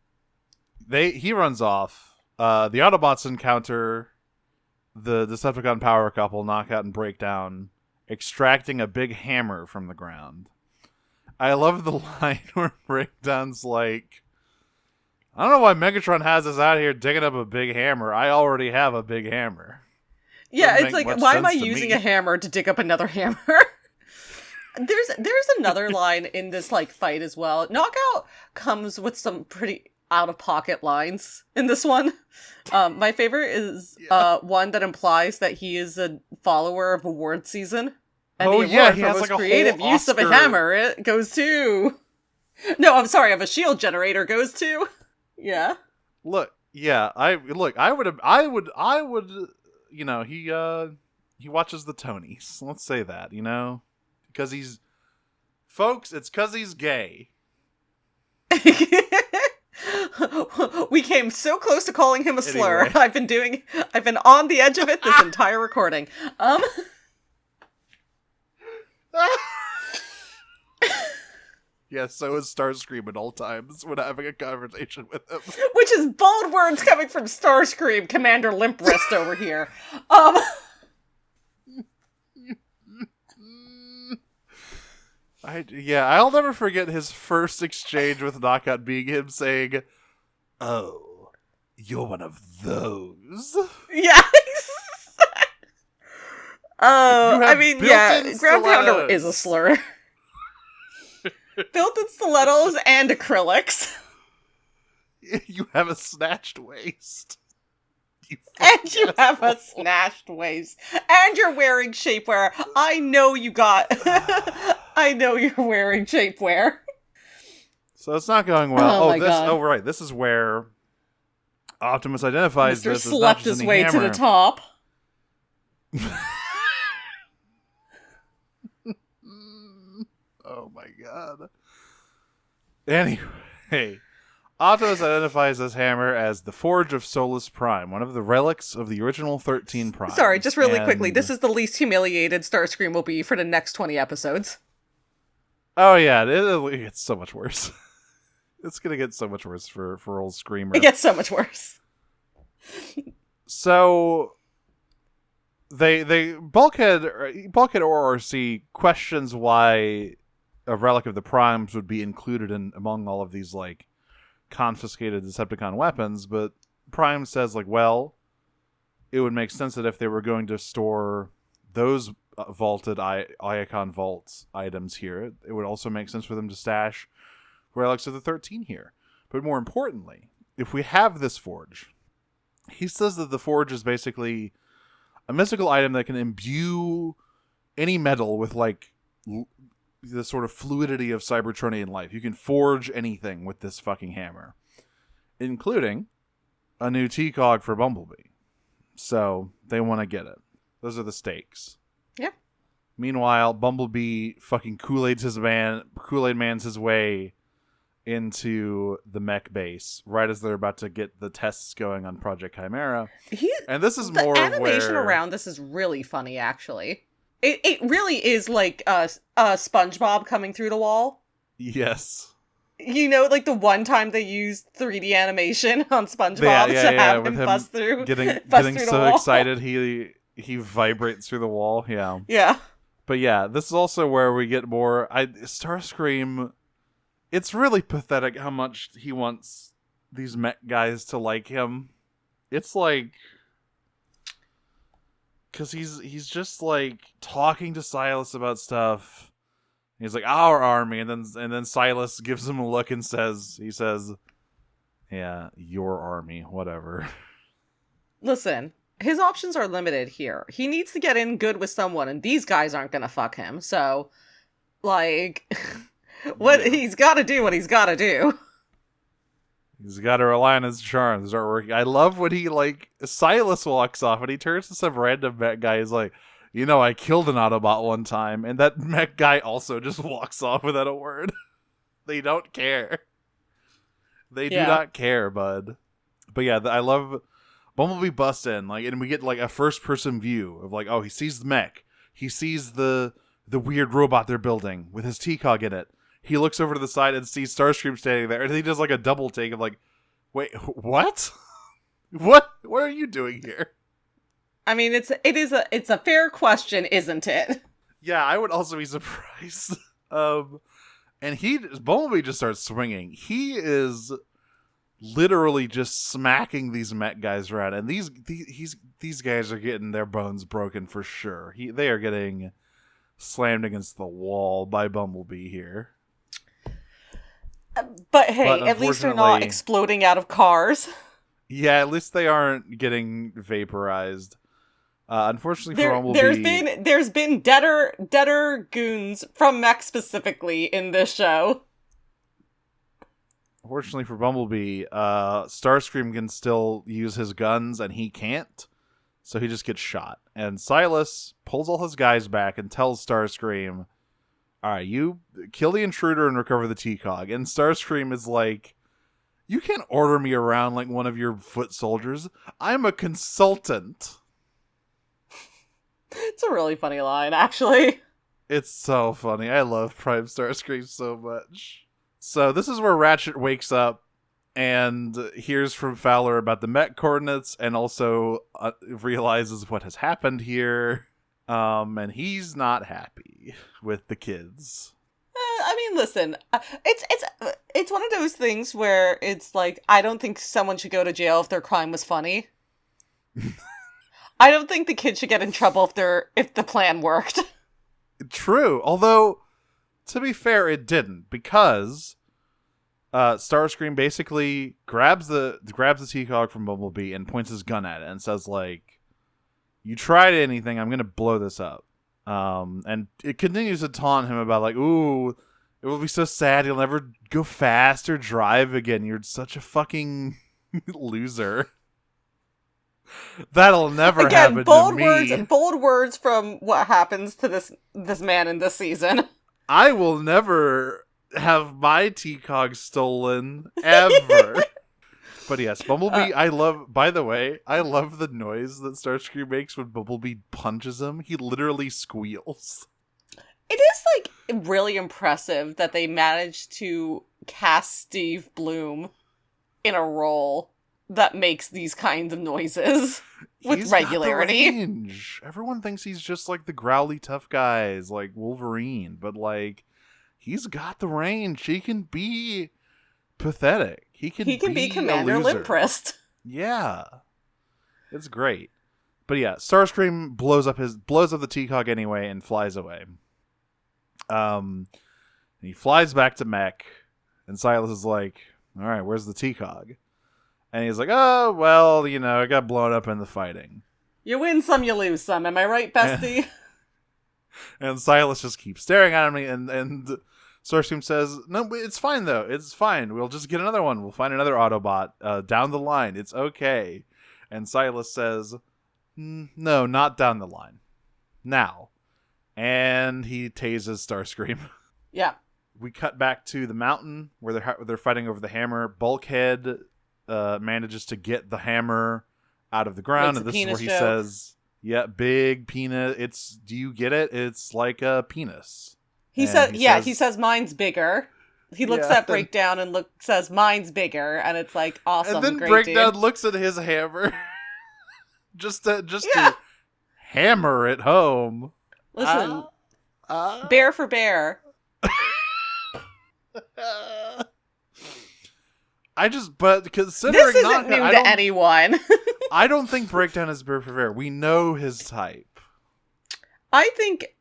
Speaker 2: he runs off. The Autobots encounter the Decepticon power couple, Knockout and Breakdown, extracting a big hammer from the ground. I love the line where Breakdown's like, I don't know why Megatron has us out here digging up a big hammer. I already have a big hammer.
Speaker 3: Yeah,
Speaker 2: Doesn't
Speaker 3: it's
Speaker 2: make
Speaker 3: like,
Speaker 2: much
Speaker 3: why am I
Speaker 2: sense to
Speaker 3: using
Speaker 2: me.
Speaker 3: a hammer to dig up another hammer? There's another line in this like fight as well. Knockout comes with some pretty out of pocket lines in this one. My favorite is one that implies that he is a follower of award season. And
Speaker 2: Oh,
Speaker 3: the
Speaker 2: yeah,
Speaker 3: award
Speaker 2: he
Speaker 3: for
Speaker 2: has,
Speaker 3: most
Speaker 2: like, a whole
Speaker 3: creative use of a
Speaker 2: Oscar.
Speaker 3: hammer it goes to. No, I'm sorry, of a shield generator goes to. Yeah.
Speaker 2: Look, yeah, I would, you know, he watches the Tonys. Let's say that, you know, because he's, folks, it's because he's gay.
Speaker 3: We came so close to calling him a slur.
Speaker 2: Anyway.
Speaker 3: I've been on the edge of it this entire recording.
Speaker 2: Yeah, so is Starscream at all times when having a conversation with him.
Speaker 3: Which is bold words coming from Starscream, Commander Limp Wrist over here.
Speaker 2: I'll never forget his first exchange with Knockout being him saying, "Oh, you're one of those."
Speaker 3: Yeah. Oh,
Speaker 2: You
Speaker 3: I
Speaker 2: have
Speaker 3: mean,
Speaker 2: built-in
Speaker 3: Ground Pounder
Speaker 2: stilettos.
Speaker 3: is a slur. Built-in stilettos and acrylics.
Speaker 2: You have a snatched waist.
Speaker 3: And you have a snatched waist. And you're wearing shapewear. I know you got... I know you're wearing shapewear.
Speaker 2: So it's not going well.
Speaker 3: Oh my God.
Speaker 2: Oh, right. This is where Optimus identifies
Speaker 3: Mr.
Speaker 2: this as not
Speaker 3: slept
Speaker 2: just
Speaker 3: his
Speaker 2: any
Speaker 3: way to
Speaker 2: hammer.
Speaker 3: the top.
Speaker 2: Oh my God. Anyway, Optimus identifies this hammer as the Forge of Solus Prime, one of the relics of the original 13 Prime.
Speaker 3: Sorry, just really quickly. This is the least humiliated Starscream will be for the next 20 episodes.
Speaker 2: Oh yeah, it gets so much worse. It's gonna get so much worse for old Screamer.
Speaker 3: It gets so much worse.
Speaker 2: So they Bulkhead or RRC questions why a relic of the Primes would be included in among all of these like confiscated Decepticon weapons, but Prime says like, well, it would make sense that if they were going to store those vaulted Iacon Vault items here, it would also make sense for them to stash relics of the 13 here. But more importantly, if we have this forge, he says that the forge is basically a mystical item that can imbue any metal with like the sort of fluidity of Cybertronian life. You can forge anything with this fucking hammer, including a new T-Cog for Bumblebee. So they want to get it. Those are the stakes.
Speaker 3: Yeah.
Speaker 2: Meanwhile, Bumblebee fucking Kool-Aid Man's his way into the mech base right as they're about to get the tests going on Project Chimera. And this is more
Speaker 3: the
Speaker 2: of
Speaker 3: animation
Speaker 2: where...
Speaker 3: around this is really funny, actually. It really is like SpongeBob coming through the wall.
Speaker 2: Yes.
Speaker 3: You know, like the one time they used 3D animation on SpongeBob to have him bust through.
Speaker 2: Getting
Speaker 3: through
Speaker 2: so
Speaker 3: the wall.
Speaker 2: excited he vibrates through the wall. Yeah.
Speaker 3: Yeah.
Speaker 2: But yeah, this is also where we get more... Starscream... It's really pathetic how much he wants these mech guys to like him. It's like... Because he's just like talking to Silas about stuff. He's like, our army, and then Silas gives him a look and says, yeah, your army, whatever.
Speaker 3: Listen, his options are limited here. He needs to get in good with someone, and these guys aren't gonna fuck him. So, like, he's got to do what he's got to do.
Speaker 2: He's got to rely on his charms to start working. I love when he, like, Silas walks off and he turns to some random mech guy. He's like, you know, I killed an Autobot one time. And that mech guy also just walks off without a word. They don't care. They do not care, bud. But yeah, I love Bumblebee busts in, like, and we get, like, a first-person view of, like, oh, he sees the mech. He sees the weird robot they're building with his T-Cog in it. He looks over to the side and sees Starscream standing there, and he does like a double take of like, wait, what? What are you doing here?
Speaker 3: I mean, it's a fair question, isn't it?
Speaker 2: Yeah, I would also be surprised. And Bumblebee just starts swinging. He is literally just smacking these Met guys around, and these guys are getting their bones broken for sure. They are getting slammed against the wall by Bumblebee here.
Speaker 3: But hey, at least they're not exploding out of cars.
Speaker 2: Yeah, at least they aren't getting vaporized. Unfortunately for Bumblebee,
Speaker 3: there's been deader goons from mech specifically in this show.
Speaker 2: Unfortunately for Bumblebee, Starscream can still use his guns and he can't, so he just gets shot. And Silas pulls all his guys back and tells Starscream, all right, you kill the intruder and recover the T-Cog. And Starscream is like, you can't order me around like one of your foot soldiers. I'm a consultant.
Speaker 3: It's a really funny line, actually.
Speaker 2: It's so funny. I love Prime Starscream so much. So this is where Ratchet wakes up and hears from Fowler about the Met coordinates and also realizes what has happened here. And he's not happy with the kids.
Speaker 3: I mean, listen, it's one of those things where it's like, I don't think someone should go to jail if their crime was funny. I don't think the kids should get in trouble if the plan worked.
Speaker 2: True, although to be fair, it didn't, because Starscream basically grabs the T-Cog from Bumblebee and points his gun at it and says, like, you tried anything, I'm going to blow this up. And it continues to taunt him about, like, ooh, it will be so sad you'll never go fast or drive again. You're such a fucking loser. That'll never happen to me.
Speaker 3: Bold words from what happens to this man in this season.
Speaker 2: I will never have my T-Cog stolen, ever. But yes, Bumblebee, I love the noise that Starscream makes when Bumblebee punches him. He literally squeals.
Speaker 3: It is, like, really impressive that they managed to cast Steve Bloom in a role that makes these kinds of noises with regularity.
Speaker 2: Got the range. Everyone thinks he's just like the growly tough guys, like Wolverine, but like he's got the range. He can be pathetic. He can be
Speaker 3: Commander Limprist.
Speaker 2: Yeah, it's great. But yeah, Starscream blows up the T-Cog anyway and flies away. He flies back to Mech, and Silas is like, "All right, where's the T-Cog?" And he's like, "Oh, well, you know, it got blown up in the fighting.
Speaker 3: You win some, you lose some. Am I right, bestie?"
Speaker 2: And Silas just keeps staring at me, and Starscream says, "No, it's fine, though. It's fine. We'll just get another one. We'll find another Autobot down the line. It's okay." And Silas says, "No, not down the line. Now." And he tases Starscream.
Speaker 3: Yeah.
Speaker 2: We cut back to the mountain where they're fighting over the hammer. Bulkhead manages to get the hammer out of the ground, and this is where he says, "Yeah, big penis. Do you get it? It's like a penis." He
Speaker 3: says mine's bigger. He looks at Breakdown and says mine's bigger, and it's like, awesome.
Speaker 2: And then
Speaker 3: great,
Speaker 2: Breakdown
Speaker 3: dude.
Speaker 2: looks at his hammer just to hammer it home.
Speaker 3: Listen, bear for bear.
Speaker 2: But considering
Speaker 3: this isn't new to anyone.
Speaker 2: I don't think Breakdown is bear for bear. We know his type.
Speaker 3: I think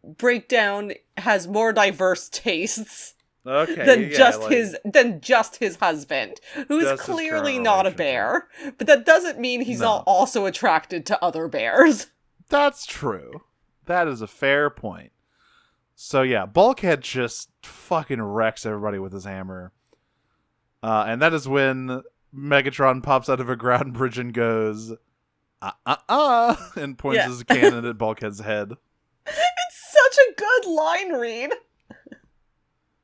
Speaker 3: Breakdown has more diverse tastes than just his husband, who is clearly not a bear. But that doesn't mean he's not also attracted to other bears.
Speaker 2: That's true. That is a fair point. So yeah, Bulkhead just fucking wrecks everybody with his hammer. And that is when Megatron pops out of a ground bridge and goes, and points his cannon at Bulkhead's head.
Speaker 3: It's such a good line read.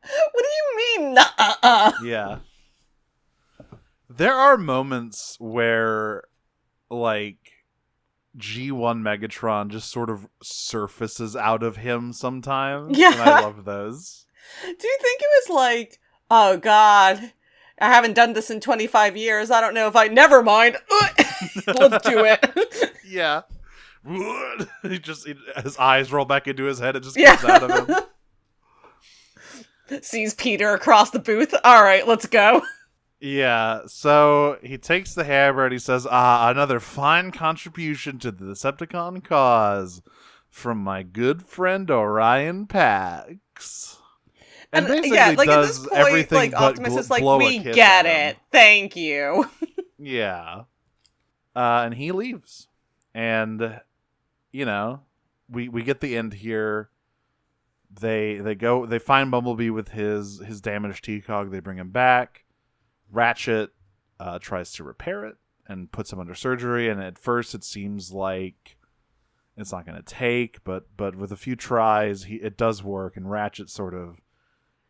Speaker 3: What do you mean,
Speaker 2: Yeah. There are moments where, like, G1 Megatron just sort of surfaces out of him sometimes.
Speaker 3: Yeah.
Speaker 2: And I love those.
Speaker 3: Do you think it was like, oh god, I haven't done this in 25 years. I don't know if never mind. Let's do it.
Speaker 2: Yeah. His eyes roll back into his head. It just comes out of him.
Speaker 3: Sees Peter across the booth. All right, let's go.
Speaker 2: Yeah, so he takes the hammer and he says, another fine contribution to the Decepticon cause from my good friend Orion Pax. And basically
Speaker 3: yeah, like
Speaker 2: does
Speaker 3: at this point,
Speaker 2: everything
Speaker 3: like
Speaker 2: but
Speaker 3: Optimus is like,
Speaker 2: blow
Speaker 3: we
Speaker 2: a kiss
Speaker 3: get
Speaker 2: at him.
Speaker 3: it. Thank you.
Speaker 2: Yeah. And he leaves. And, you know, we get the end here. They find Bumblebee with his damaged T-Cog. They bring him back. Ratchet tries to repair it and puts him under surgery. And at first it seems like it's not going to take, but with a few tries, it does work. And Ratchet sort of,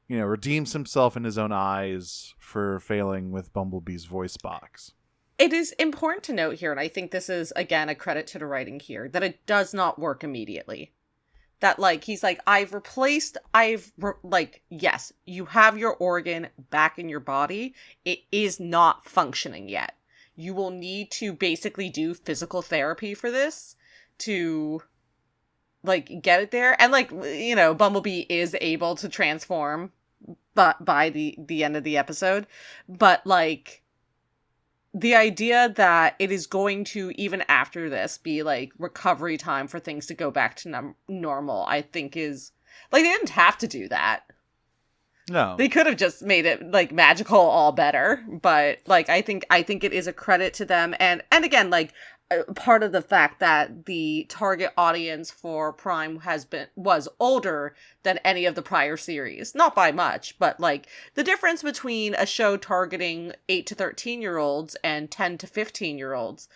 Speaker 2: you know, redeems himself in his own eyes for failing with Bumblebee's voice box.
Speaker 3: It is important to note here, and I think this is, again, a credit to the writing here, that it does not work immediately. That, like, he's like, yes, you have your organ back in your body. It is not functioning yet. You will need to basically do physical therapy for this to, like, get it there. And, like, you know, Bumblebee is able to transform by the end of the episode. But, like, the idea that it is going to, even after this, be, like, recovery time for things to go back to normal, I think is... Like, they didn't have to do that.
Speaker 2: No.
Speaker 3: They could have just made it, like, magical all better. But, like, I think it is a credit to them. And again, like, part of the fact that the target audience for Prime was older than any of the prior series. Not by much, but, like, the difference between a show targeting 8 to 13-year-olds and 10 to 15-year-olds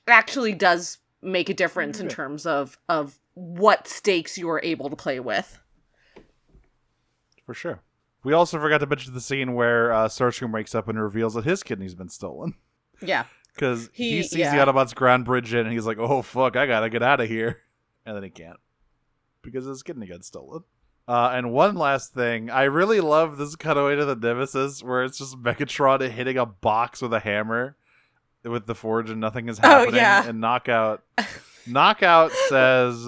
Speaker 3: actually does make a difference in terms of what stakes you are able to play with.
Speaker 2: For sure. We also forgot to mention the scene where Starscream wakes up and reveals that his kidney's been stolen.
Speaker 3: Yeah.
Speaker 2: Because he sees the Autobots ground bridge in, and he's like, oh, fuck, I gotta get out of here. And then he can't. Because his kidney got stolen. And one last thing. I really love this cutaway to the Nemesis, where it's just Megatron hitting a box with a hammer with the forge and nothing is happening.
Speaker 3: Oh, yeah.
Speaker 2: And Knockout says,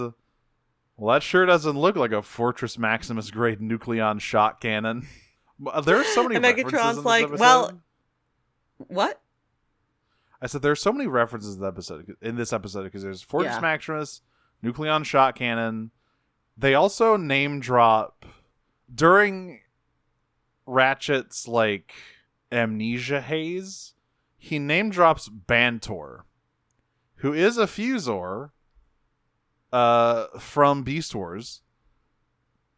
Speaker 2: well, that sure doesn't look like a Fortress Maximus grade nucleon shot cannon. There are so many references
Speaker 3: Megatron's
Speaker 2: in this
Speaker 3: like,
Speaker 2: episode.
Speaker 3: well, what?
Speaker 2: I said there's so many references in this episode because there's Fortress Maximus, nucleon shot cannon. They also name drop during Ratchet's like amnesia haze. He name drops Bantor, who is a Fusor from Beast Wars,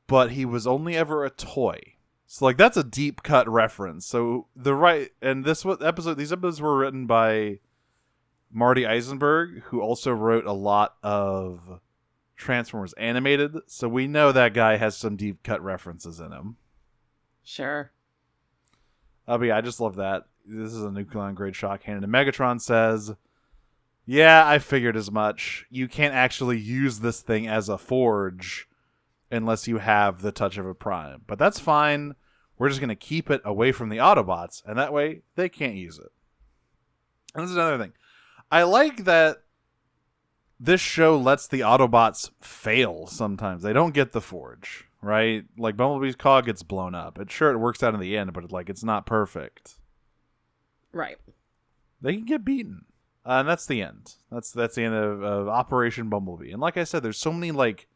Speaker 2: but he was only ever a toy. So, like, that's a deep cut reference. So these episodes were written by Marty Eisenberg, who also wrote a lot of Transformers Animated. So we know that guy has some deep cut references in him.
Speaker 3: Sure.
Speaker 2: But yeah, I just love that. This is a nucleon grade shot cannon. And Megatron says, yeah, I figured as much. You can't actually use this thing as a forge unless you have the touch of a Prime. But that's fine. We're just going to keep it away from the Autobots, and that way they can't use it. And this is another thing. I like that this show lets the Autobots fail sometimes. They don't get the forge, right? Like, Bumblebee's cog gets blown up. It works out in the end, but it's not perfect.
Speaker 3: Right.
Speaker 2: They can get beaten. And that's the end. That's the end of Operation Bumblebee. And like I said, there's so many, like,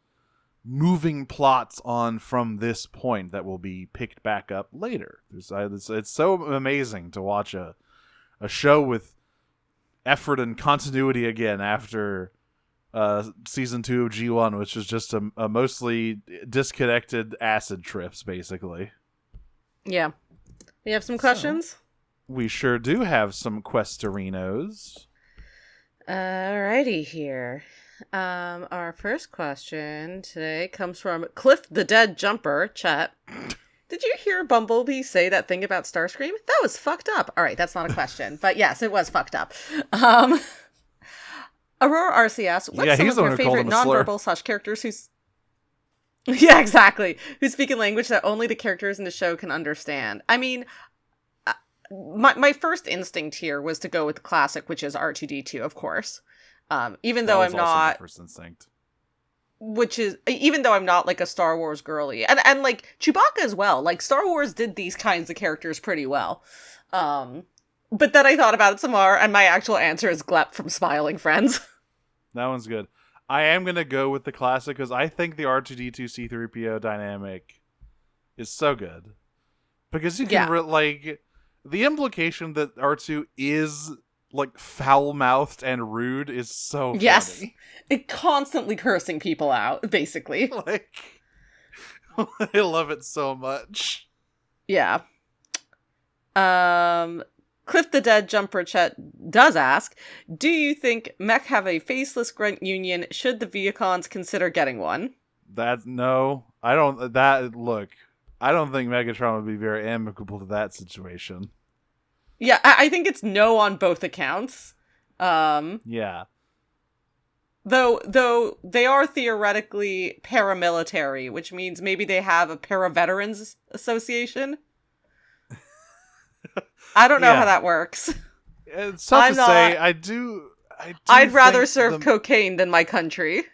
Speaker 2: moving plots on from this point that will be picked back up later. It's so amazing to watch a show with effort and continuity again after season 2 of G1, which is just a mostly disconnected acid trips, basically.
Speaker 3: Yeah. You have some questions?
Speaker 2: We sure do have some Questerinos.
Speaker 3: Alrighty here. Our first question today comes from Cliff the Dead Jumper, chat. Did you hear Bumblebee say that thing about Starscream? That was fucked up. Alright, that's not a question, but yes, it was fucked up. Aurora RCS, what's some of your favorite nonverbal / characters who's... Yeah, exactly. Who speak in language that only the characters in the show can understand? I mean, my first instinct here was to go with the classic, which is R2-D2, of course. Even though I'm not...
Speaker 2: First instinct.
Speaker 3: which is, even though I'm not like a Star Wars girly, and like Chewbacca as well. Like Star Wars did these kinds of characters pretty well. But then I thought about it some more, and my actual answer is Glep from Smiling Friends.
Speaker 2: That one's good. I am gonna go with the classic because I think the R2D2 C3PO dynamic is so good because you can like the implication that R2 is like foul-mouthed and rude is so
Speaker 3: yes,
Speaker 2: funny.
Speaker 3: It constantly cursing people out, basically.
Speaker 2: Like, I love it so much.
Speaker 3: Yeah. Cliff the Dead Jumper Chet does ask, do you think mech have a faceless grunt union? Should the Viacons consider getting one?
Speaker 2: No, I don't. Look, I don't think Megatron would be very amicable to that situation.
Speaker 3: Yeah, I think it's no on both accounts.
Speaker 2: Yeah.
Speaker 3: Though they are theoretically paramilitary, which means maybe they have a para-veterans association. I don't know how that works.
Speaker 2: It's tough to say.
Speaker 3: I'd rather serve cocaine than my country.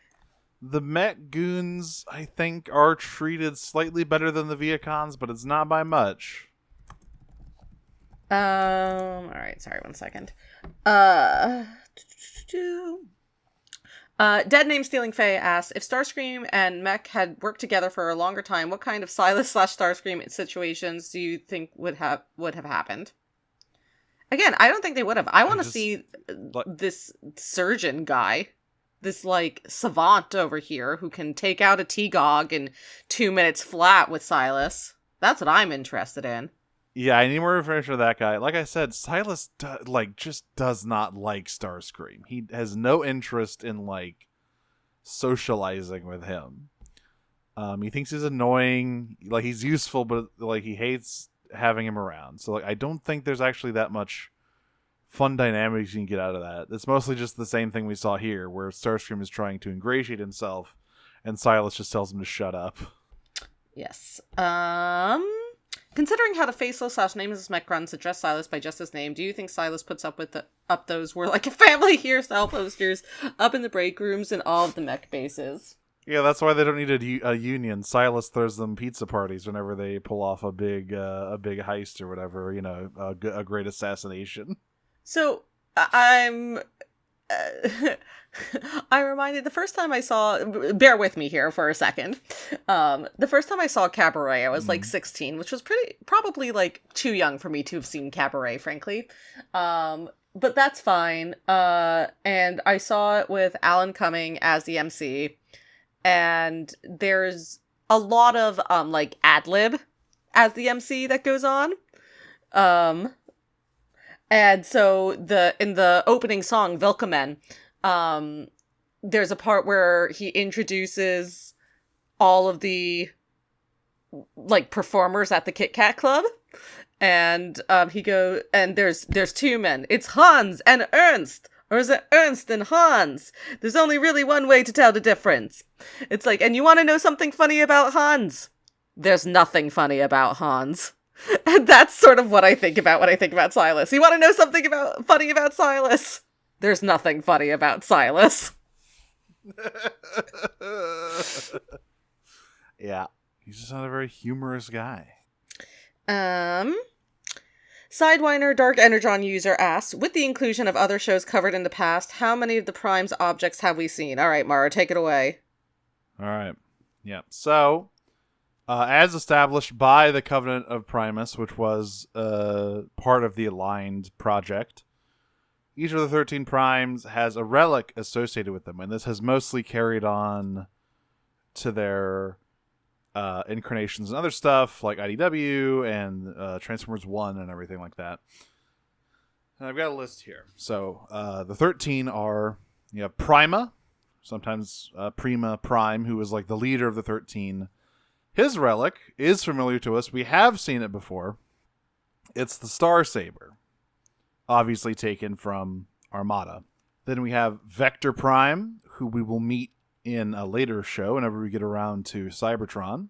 Speaker 2: The Met Goons, I think, are treated slightly better than the Viacons, but it's not by much.
Speaker 3: Alright, sorry, 1 second. Dead Name Stealing Faye asks, if Starscream and Mech had worked together for a longer time, what kind of Silas/Starscream situations do you think would have happened? Again, I don't think they would have. I want to see this surgeon guy, this like savant over here who can take out a T-Cog in 2 minutes flat with Silas. That's what I'm interested in.
Speaker 2: Yeah, I need more information on that guy. Like I said, Silas just does not like Starscream. He has no interest in like socializing with him. He thinks he's annoying. Like he's useful, but like he hates having him around. So like I don't think there's actually that much fun dynamics you can get out of that. It's mostly just the same thing we saw here, where Starscream is trying to ingratiate himself, and Silas just tells him to shut up.
Speaker 3: Yes. Considering how the faceless/nameless mech runs address Silas by just his name, do you think Silas puts up with up those "we're like a family here" style posters up in the break rooms and all of the mech bases?
Speaker 2: Yeah, that's why they don't need a union. Silas throws them pizza parties whenever they pull off a big heist or whatever. You know, a great assassination.
Speaker 3: So I'm reminded the first time I saw, bear with me here for a second. The first time I saw Cabaret, I was like 16, which was probably like too young for me to have seen Cabaret, frankly. But that's fine. And I saw it with Alan Cumming as the MC, and there's a lot of like ad-lib as the MC that goes on. And so in the opening song, Willkommen, there's a part where he introduces all of the like performers at the Kit Kat Club, and there's two men. It's Hans and Ernst, or is it Ernst and Hans? There's only really one way to tell the difference. It's like, and you want to know something funny about Hans? There's nothing funny about Hans. And that's sort of what I think about when I think about Silas. You want to know something funny about Silas? There's nothing funny about Silas.
Speaker 2: Yeah, he's just not a very humorous guy.
Speaker 3: Sidewiner Dark Energon user asks, with the inclusion of other shows covered in the past, how many of the Prime's objects have we seen? All right, Mara, take it away.
Speaker 2: All right. Yeah. So, as established by the Covenant of Primus, which was part of the Aligned project, each of the 13 Primes has a relic associated with them, and this has mostly carried on to their incarnations and other stuff, like IDW and Transformers 1 and everything like that. And I've got a list here. So, the 13 are, you have Prima, sometimes Prima Prime, who is like the leader of the 13. His relic is familiar to us. We have seen it before. It's the Star Saber, obviously taken from Armada. Then we have Vector Prime, who we will meet in a later show whenever we get around to Cybertron.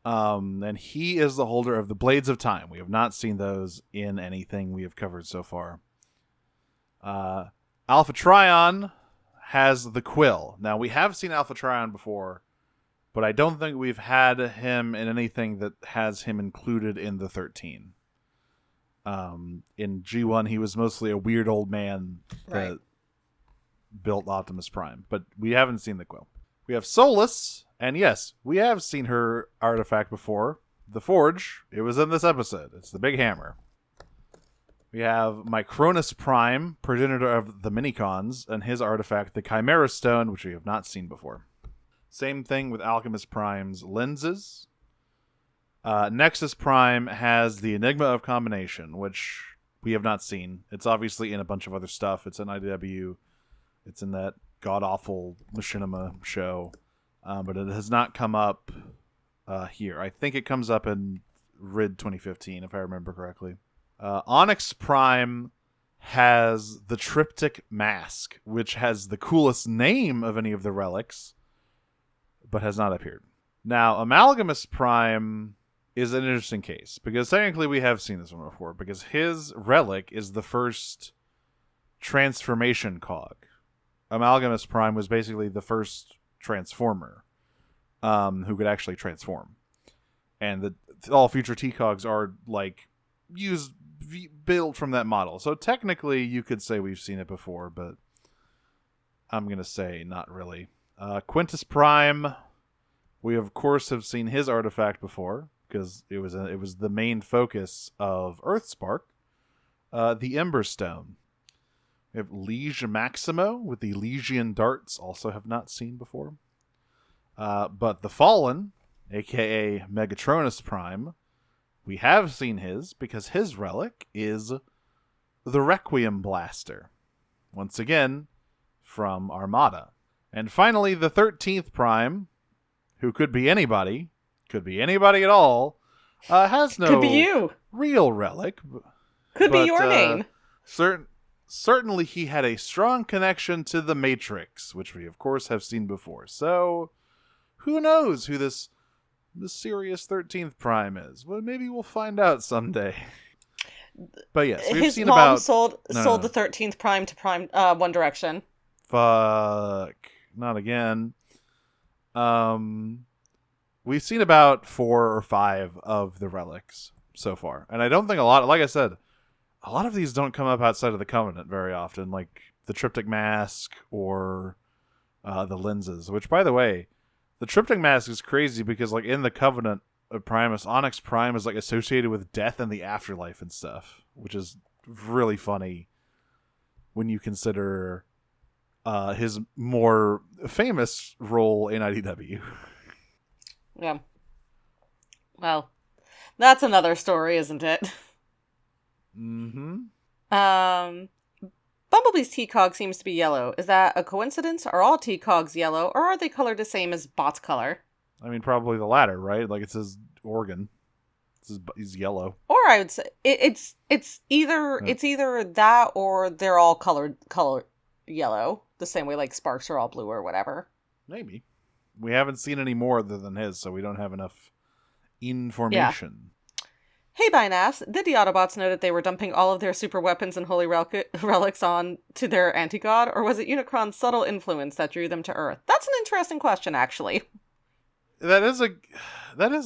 Speaker 2: And he is the holder of the Blades of Time. We have not seen those in anything we have covered so far. Alpha Trion has the quill. Now, we have seen Alpha Trion before, but I don't think we've had him in anything that has him included in the 13. In G1, he was mostly a weird old man that built Optimus Prime, but we haven't seen the quill. We have Solus, and yes, we have seen her artifact before. The Forge, it was in this episode. It's the big hammer. We have Micronus Prime, progenitor of the Minicons, and his artifact, the Chimera Stone, which we have not seen before. Same thing with Alchemist Prime's lenses. Nexus Prime has the Enigma of Combination, which we have not seen. It's obviously in a bunch of other stuff. It's in IDW. It's in that god-awful Machinima show. But it has not come up here. I think it comes up in RID 2015, if I remember correctly. Onyx Prime has the Triptych Mask, which has the coolest name of any of the relics, but has not appeared. Now, Amalgamus Prime is an interesting case, because technically we have seen this one before, because his relic is the first transformation cog. Amalgamus Prime was basically the first transformer who could actually transform. And all future T-Cogs are, like, built from that model. So technically you could say we've seen it before, but I'm going to say not really. Quintus Prime, we of course have seen his artifact before, because it was the main focus of Earthspark, the Ember Stone. We have Liege Maximo with the Legion darts, also have not seen before. But the Fallen, aka Megatronus Prime, we have seen his, because his relic is the Requiem Blaster. Once again, from Armada. And finally, the 13th Prime, who could be anybody at all, has no
Speaker 3: Could be you.
Speaker 2: Real relic.
Speaker 3: Could be your name.
Speaker 2: Certainly he had a strong connection to the Matrix, which we of course have seen before. So, who knows who this mysterious 13th Prime is? Well, maybe we'll find out someday. But yes, we've seen
Speaker 3: mom
Speaker 2: about...
Speaker 3: sold the 13th Prime to One Direction.
Speaker 2: Fuck. Not again. We've seen about 4 or 5 of the relics so far. And I don't think like I said, a lot of these don't come up outside of the Covenant very often, like the Triptych Mask or the lenses, which, by the way, the Triptych Mask is crazy because, like, in the Covenant of Primus, Onyx Prime is, like, associated with death and the afterlife and stuff, which is really funny when you consider his more famous role in IDW.
Speaker 3: Yeah. Well, that's another story, isn't it?
Speaker 2: Mm-hmm.
Speaker 3: Bumblebee's T-Cog seems to be yellow. Is that a coincidence? Are all T-Cogs yellow, or are they colored the same as Bot's color?
Speaker 2: I mean, probably the latter, right? Like, it's his organ. He's yellow.
Speaker 3: Or I would say it's either that or they're all colored yellow, the same way like Sparks are all blue or whatever.
Speaker 2: Maybe. We haven't seen any more other than his, so we don't have enough information.
Speaker 3: Yeah. Hey, Binass, did the Autobots know that they were dumping all of their super weapons and holy relics on to their anti-god, or was it Unicron's subtle influence that drew them to Earth? That's an interesting question, actually.
Speaker 2: That is a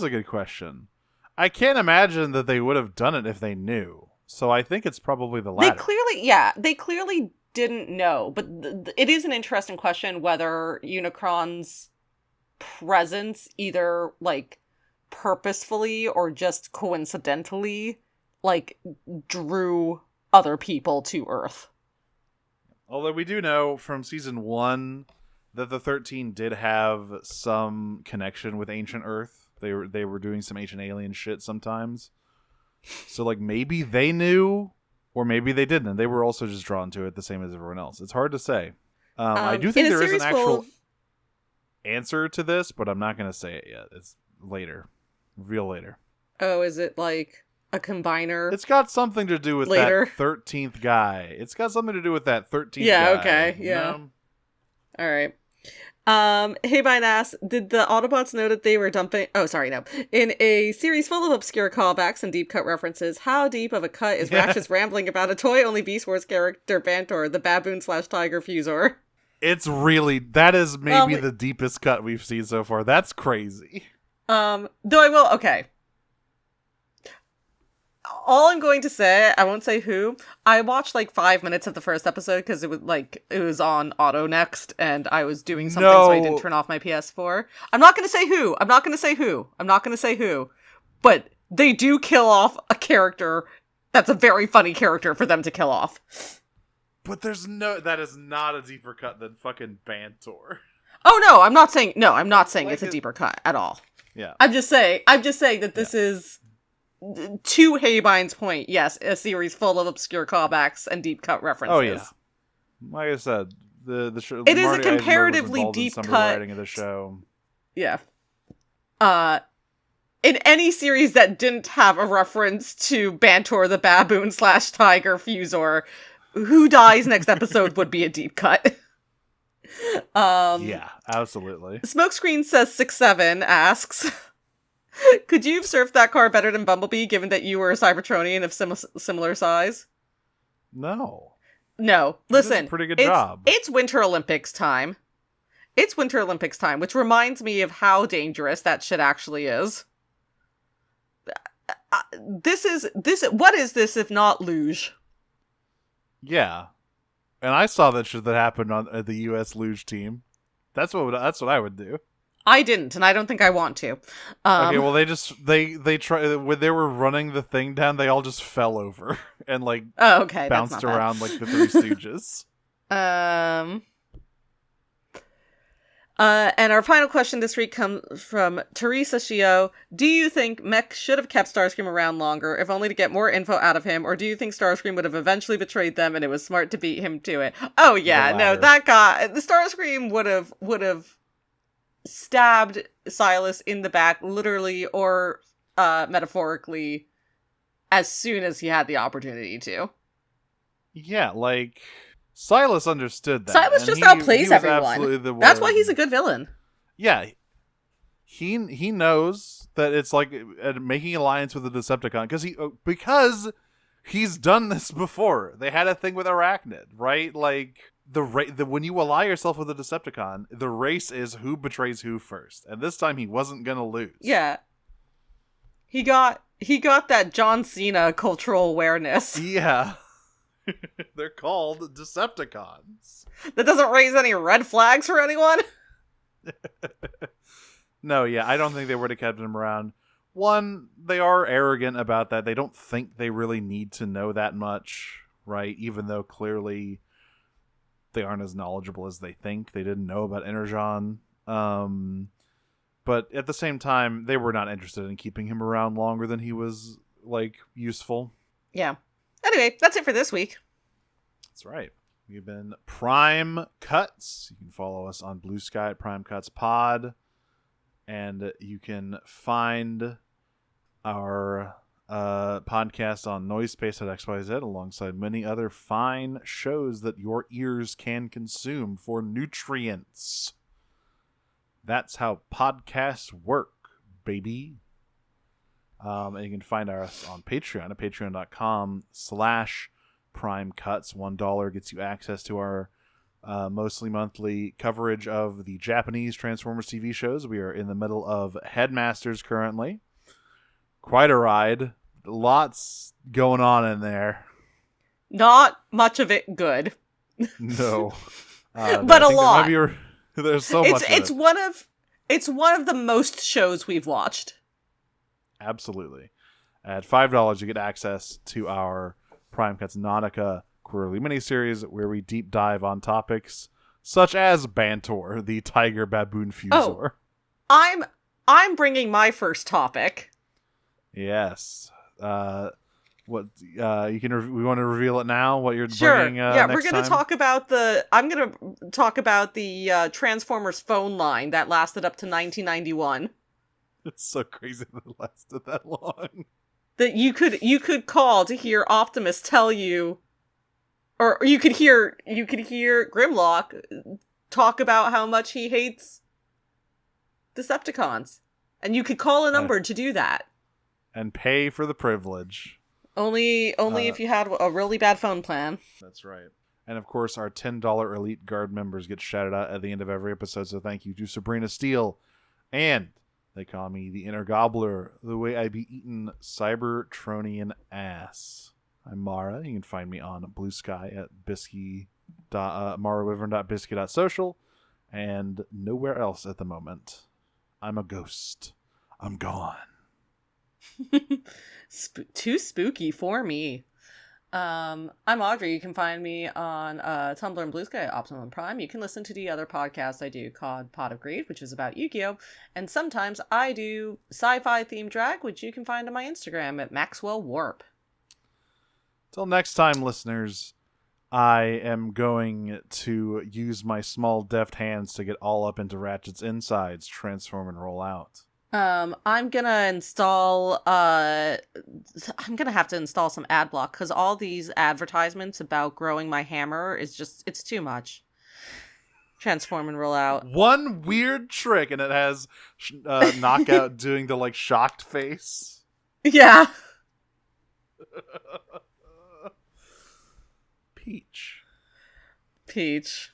Speaker 2: good question. I can't imagine that they would have done it if they knew. So I think it's probably the latter.
Speaker 3: They clearly didn't know, but it is an interesting question whether Unicron's presence either, like, purposefully or just coincidentally, like, drew other people to Earth.
Speaker 2: Although we do know from season 1 that the 13 did have some connection with ancient Earth. They were doing some ancient alien shit sometimes. So, like, maybe they knew, or maybe they didn't. And they were also just drawn to it the same as everyone else. It's hard to say. I do think there is an actual answer to this, but I'm not going to say it yet. It's later. Real later.
Speaker 3: Oh, is it like a combiner?
Speaker 2: It's got something to do with
Speaker 3: later?
Speaker 2: That 13th guy. It's got something to do with that 13th guy.
Speaker 3: Yeah, okay, yeah.
Speaker 2: You know?
Speaker 3: All right. Hey, Binass, did the Autobots know that they were dumping... Oh, sorry, no. In a series full of obscure callbacks and deep cut references, how deep of a cut is Ratchet's rambling about a toy-only Beast Wars character Bantor, the baboon/tiger Fusor?
Speaker 2: It's really, that is maybe
Speaker 3: Well,
Speaker 2: the deepest cut we've seen so far. That's crazy.
Speaker 3: though I will, okay. All I'm going to say, I won't say who. I watched like 5 minutes of the first episode because it was on auto next, and I was doing something, so I didn't turn off my PS4. I'm not going to say who. I'm not going to say who. But they do kill off a character that's a very funny character for them to kill off.
Speaker 2: But that is not a deeper cut than fucking Bantor.
Speaker 3: Oh no, I'm not saying
Speaker 2: Like
Speaker 3: it's a deeper cut at all.
Speaker 2: Yeah.
Speaker 3: I'm just saying that this is, to Haybine's point, yes, a series full of obscure callbacks and deep cut references.
Speaker 2: Oh yeah. Like I said, the show.
Speaker 3: It is
Speaker 2: Marty
Speaker 3: a
Speaker 2: Eisenberg was
Speaker 3: comparatively
Speaker 2: involved in
Speaker 3: deep
Speaker 2: some of the
Speaker 3: cut.
Speaker 2: writing of the show.
Speaker 3: Yeah. In any series that didn't have a reference to Bantor the baboon / tiger Fusor, who dies next episode would be a deep cut.
Speaker 2: Yeah, absolutely.
Speaker 3: Smokescreen says 6'7", asks, could you have surfed that car better than Bumblebee, given that you were a Cybertronian of similar size?
Speaker 2: No.
Speaker 3: No.
Speaker 2: He does a
Speaker 3: Listen,
Speaker 2: pretty good job.
Speaker 3: It's Winter Olympics time. It's Winter Olympics time, which reminds me of how dangerous that shit actually is. What is this if not luge?
Speaker 2: Yeah. And I saw that shit that happened on the U.S. luge team. That's what I would do.
Speaker 3: I didn't, and I don't think I want to.
Speaker 2: Okay, well they try when they were running the thing down, they all just fell over and like bounced around like the Three Stooges.
Speaker 3: And our final question this week comes from Teresa Shio. Do you think Mech should have kept Starscream around longer, if only to get more info out of him, or do you think Starscream would have eventually betrayed them and it was smart to beat him to it? Oh yeah, no, that guy, the Starscream would have stabbed Silas in the back, literally or metaphorically, as soon as he had the opportunity to.
Speaker 2: Yeah, like Silas understood that.
Speaker 3: Silas just outplays everyone. That's why he's a good villain.
Speaker 2: Yeah, he knows that it's like making alliance with a Decepticon because he's done this before. They had a thing with Arachnid, right? Like when you ally yourself with a Decepticon, the race is who betrays who first, and this time he wasn't gonna lose.
Speaker 3: Yeah, he got that John Cena cultural awareness.
Speaker 2: Yeah. They're called Decepticons.
Speaker 3: That doesn't raise any red flags for anyone?
Speaker 2: No, yeah, I don't think they would have kept him around. One, they are arrogant about that. They don't think they really need to know that much, right? Even though clearly they aren't as knowledgeable as they think. They didn't know about Energon. But at the same time, they were not interested in keeping him around longer than he was, like, useful.
Speaker 3: Yeah. Anyway, that's it for this week.
Speaker 2: That's right. We've been Prime Cuts. You can follow us on Blue Sky at Prime Cuts Pod. And you can find our podcast on Noisepace.xyz alongside many other fine shows that your ears can consume for nutrients. That's how podcasts work, baby. And you can find us on Patreon at patreon.com/primecuts. $1 gets you access to our mostly monthly coverage of the Japanese Transformers TV shows. We are in the middle of Headmasters currently. Quite a ride. Lots going on in there.
Speaker 3: Not much of it good.
Speaker 2: No.
Speaker 3: But a lot.
Speaker 2: There's so much of it.
Speaker 3: It's one of the most shows we've watched.
Speaker 2: Absolutely. At $5, you get access to our Prime Cuts Nautica quarterly miniseries, where we deep dive on topics such as Bantor, the tiger baboon Fusor.
Speaker 3: Oh, I'm bringing my first topic.
Speaker 2: Yes. We want to reveal it now? What you're bringing?
Speaker 3: Yeah,
Speaker 2: next
Speaker 3: we're going to
Speaker 2: time?
Speaker 3: talk about I'm going to talk about the Transformers phone line that lasted up to 1991.
Speaker 2: It's so crazy that it lasted that long.
Speaker 3: That you could call to hear Optimus tell you, or you could hear Grimlock talk about how much he hates Decepticons, and you could call a number to do that.
Speaker 2: And pay for the privilege.
Speaker 3: Only if you had a really bad phone plan.
Speaker 2: That's right. And of course, our $10 Elite Guard members get shouted out at the end of every episode. So thank you to Sabrina Steele. And they call me the Inner Gobbler, the way I be eating Cybertronian ass. I'm Mara. You can find me on Blue Sky at marawivern.bisky.social and nowhere else at the moment. I'm a ghost. I'm gone.
Speaker 3: Too spooky for me. I'm Audrey. You can find me on Tumblr and Blue Sky at Optimum Prime. You can listen to the other podcast I do called Pot of Greed, which is about Yu-Gi-Oh! And sometimes I do sci-fi themed drag, which you can find on my Instagram at Maxwell Warp.
Speaker 2: Till next time, listeners, I am going to use my small deft hands to get all up into Ratchet's insides, transform and roll out.
Speaker 3: I'm gonna install I'm gonna have to install some ad block because all these advertisements about growing my hammer is just, it's too much. Transform and roll out.
Speaker 2: One weird trick, and it has Knockout doing the like shocked face.
Speaker 3: Yeah.
Speaker 2: Peach.
Speaker 3: Peach.